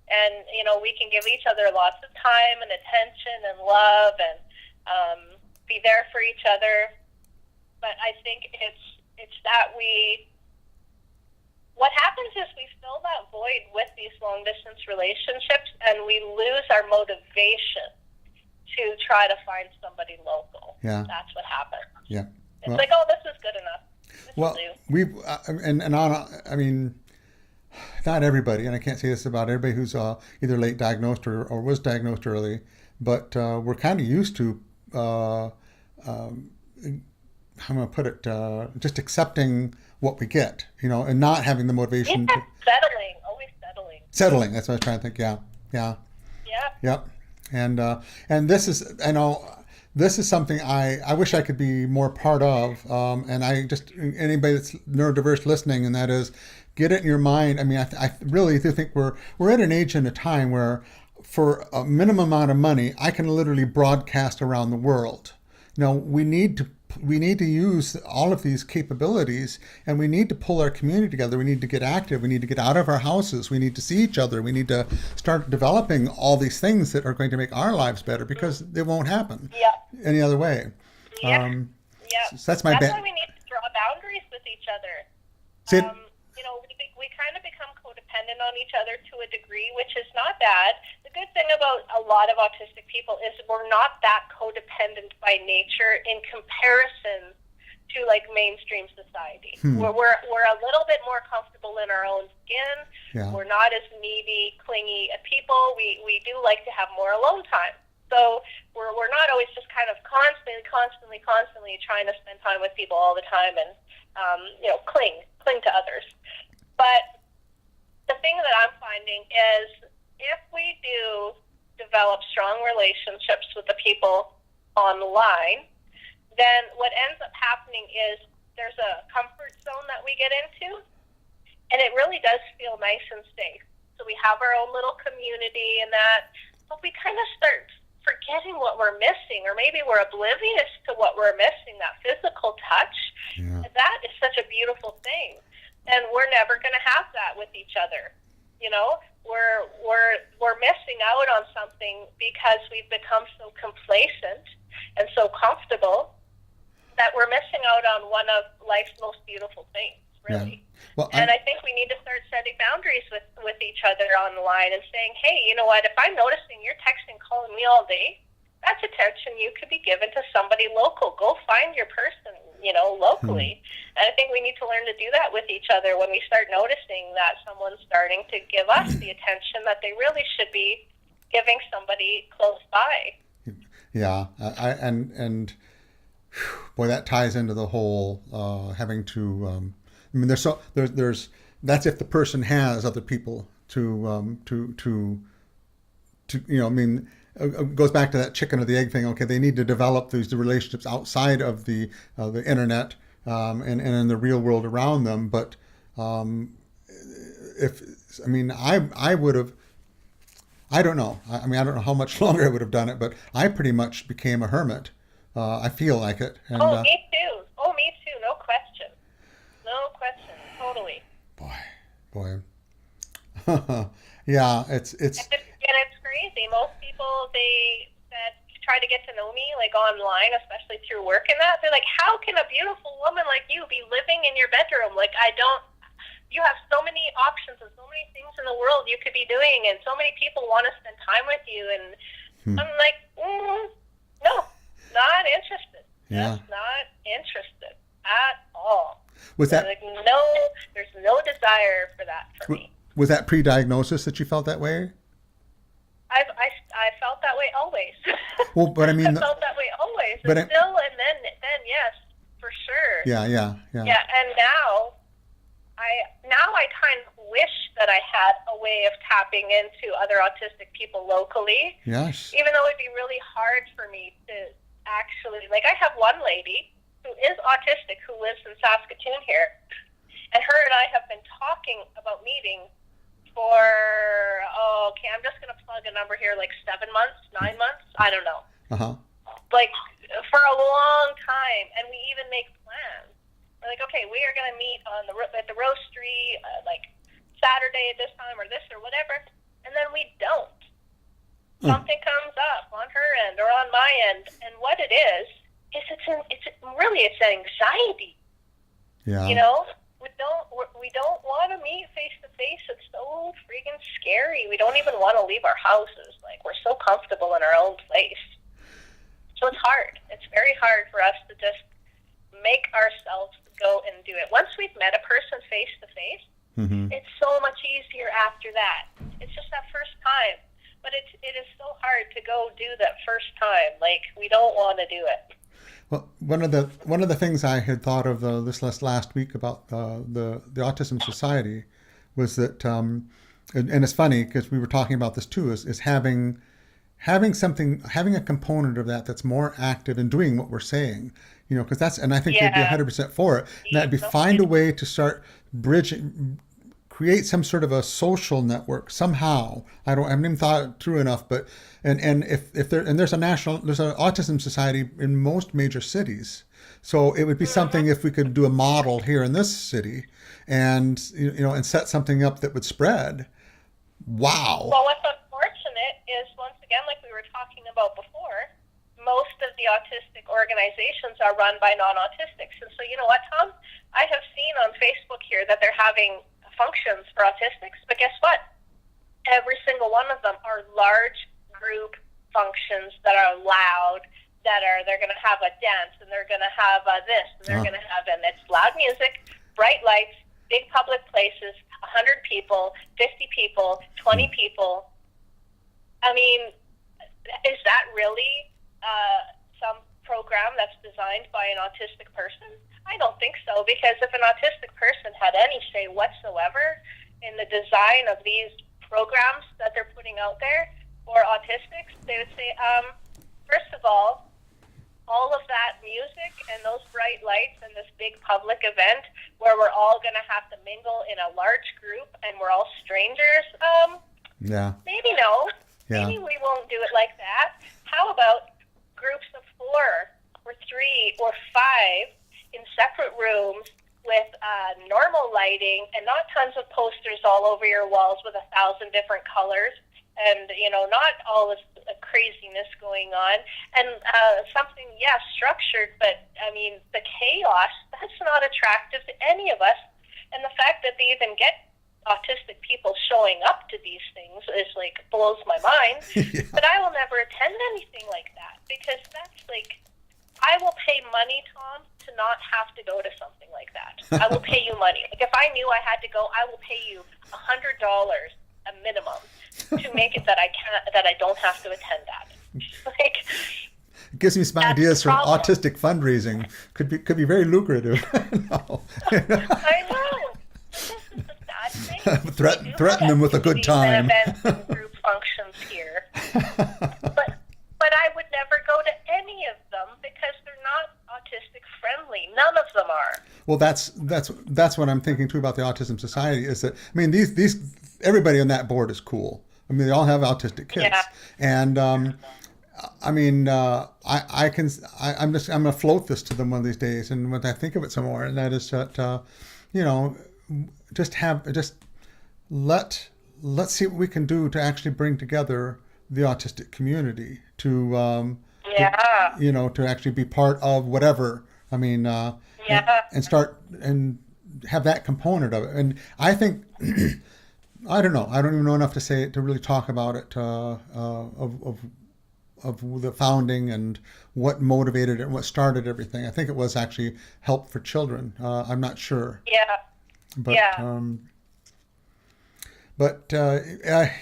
And, you know, we can give each other lots of time and attention and love and be there for each other. But I think it's that what happens is we fill that void with these long distance relationships, and we lose our motivation to try to find somebody local. Yeah. That's what happens. Yeah. It's like, oh, this is good enough. We've I mean, not everybody, and I can't say this about everybody who's either late diagnosed or was diagnosed early, but we're kind of used to, how am I going to put it, just accepting what we get, you know, and not having the motivation. Yeah, settling, always settling. Settling, that's what I was trying to think, yeah. Yep. And this is, I know, this is something I wish I could be more part of. And I just, anybody that's neurodiverse listening, and that is, get it in your mind. I mean, I really do think we're at an age and a time where for a minimum amount of money, I can literally broadcast around the world. You know, we need to use all of these capabilities, and we need to pull our community together. We need to get active. We need to get out of our houses. We need to see each other. We need to start developing all these things that are going to make our lives better, because it won't happen any other way. So that's why we need to draw boundaries with each other. You know, we kind of become codependent on each other to a degree, which is not bad. The good thing about a lot of autistic people is we're not that codependent by nature in comparison to like mainstream society. We're a little bit more comfortable in our own skin. Yeah. We're not as needy, clingy people. We do like to have more alone time. So we're not always just kind of constantly trying to spend time with people all the time and cling to others. But the thing that I'm finding is, if we do develop strong relationships with the people online, then what ends up happening is there's a comfort zone that we get into, and it really does feel nice and safe. So we have our own little community and that, but we kind of start forgetting what we're missing, or maybe we're oblivious to what we're missing, that physical touch. Yeah. And that is such a beautiful thing. And we're never going to have that with each other. You know, we're missing out on something because we've become so complacent and so comfortable that we're missing out on one of life's most beautiful things, really. Yeah. Well, and I think we need to start setting boundaries with each other online and saying, hey, you know what, if I'm noticing you're texting, calling me all day, that's attention you could be given to somebody local. Go find your person, locally. And I think we need to learn to do that with each other when we start noticing that someone's starting to give us the attention that they really should be giving somebody close by. Yeah, and boy, that ties into the whole having to. I mean, there's that's if the person has other people to I mean, it goes back to that chicken or the egg thing. Okay, they need to develop these relationships outside of the internet and in the real world around them. But I would have. I don't know. I mean, I don't know how much longer I would have done it, but I pretty much became a hermit. I feel like it. And, me too. Oh, me too. No question. No question. Totally. Boy. Yeah, it's. And it's crazy. Most people, they that try to get to know me, like online, especially through work and that, they're like, how can a beautiful woman like you be living in your bedroom? Like, you have so many options and so many things in the world you could be doing, and so many people want to spend time with you. And I'm like, no, not interested. Yeah. Just not interested at all. Was that like there's no desire for that for me. Was that pre-diagnosis that you felt that way? I felt that way always. Well, but I mean, I felt that way always. But and then yes, for sure. Yeah. Yeah, and now I kind of wish that I had a way of tapping into other autistic people locally. Yes. Even though it'd be really hard for me to actually, like, I have one lady who is autistic who lives in Saskatoon here, and her and I have been talking about meeting for, I'm just going to plug a number here, like 7 months, 9 months, I don't know. Uh-huh. Like, for a long time, and we even make plans. We're like, okay, we are going to meet at the roastery, like Saturday at this time or this or whatever, and then we don't. Something comes up on her end or on my end, and what it is it's anxiety. Yeah. We don't want to meet face to face. It's so freaking scary. We don't even want to leave our houses. Like, we're so comfortable in our own place. So it's hard. It's very hard for us to just make ourselves go and do it. Once we've met a person face to face, it's so much easier after that. It's just that first time. But it is so hard to go do that first time. Like, we don't want to do it. Well, one of the things I had thought of this last week about the Autism Society was that, and it's funny because we were talking about this too, is having a component of that's more active in doing what we're saying, because and I think they'd be 100% for it. And that'd be find a way to start create some sort of a social network somehow. I haven't even thought it through enough, but there's an Autism Society in most major cities. So it would be something if we could do a model here in this city and and set something up that would spread. Wow. Well, what's unfortunate is, once again, like we were talking about before, most of the autistic organizations are run by non-autistics. And so, you know what, Tom? I have seen on Facebook here that they're having functions for autistics, but guess what? Every single one of them are large group functions that are loud, they're going to have a dance, and they're going to have this, and they're going to have, and it's loud music, bright lights, big public places, 100 people, 50 people, 20 people. I mean, is that really some program that's designed by an autistic person? I don't think so, because if an autistic person had any say whatsoever in the design of these programs that they're putting out there for autistics, they would say, first of all of that music and those bright lights and this big public event where we're all going to have to mingle in a large group and we're all strangers, maybe no. Yeah. Maybe we won't do it like that. How about groups of 4 or 3 or 5 in separate rooms with normal lighting and not tons of posters all over your walls with 1,000 different colors, and not all this craziness going on, and something, structured, but I mean, the chaos, that's not attractive to any of us. And the fact that they even get autistic people showing up to these things is blows my mind. Yeah. But I will never attend anything like that, because that's I will pay money, Tom, to not have to go to something like that. I will pay you money. If I knew I had to go, I will pay you $100 a minimum to make it that I don't have to attend that. It gives me some ideas from autistic fundraising. Could be very lucrative. No. I know. This is the sad thing. Threaten them with a good time. Events and group functions here, but I would never go to any of them because they're not autistic friendly. None of them are. Well, that's what I'm thinking too about the Autism Society. Is that, I mean, these everybody on that board is cool. I mean, they all have autistic kids, and I mean, I'm gonna float this to them one of these days, and when I think of it some more, and that is that let's see what we can do to actually bring together the autistic community to to actually be part of whatever. I mean, and start and have that component of it. And I think I don't know. I don't even know enough to say it to really talk about it of the founding and what motivated it and what started everything. I think it was actually help for children. I'm not sure. Yeah. But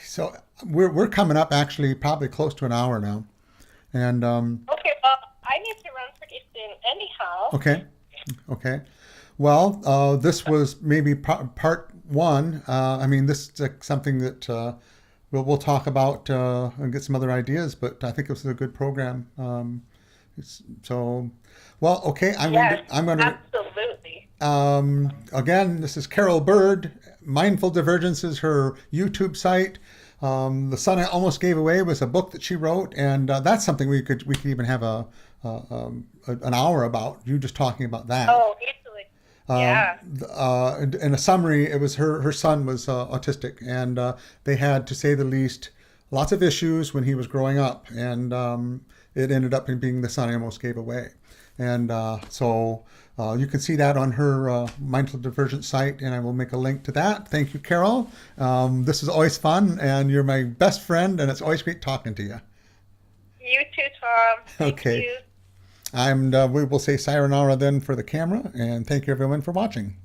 so we're coming up actually probably close to an hour now, and okay. Well, I need to run pretty soon anyhow. Okay. Well, this was maybe part one. I mean, this is something that we'll talk about and get some other ideas. But I think it was a good program. Okay. I'm going to. Absolutely. Again, this is Carol Bird. Mindful Divergence is her YouTube site. The Son I Almost Gave Away was a book that she wrote, and that's something we could even have an hour about. You just talking about that. Oh, easily. Yeah. In a summary, it was her son was autistic, and they had, to say the least, lots of issues when he was growing up, and it ended up in being The Son I Almost Gave Away. And so you can see that on her Mindful Divergence site, and I will make a link to that. Thank you, Carol. This is always fun, and you're my best friend, and it's always great talking to you. You too, Tom. Thank you. We will say sayonara then for the camera, and thank you everyone for watching.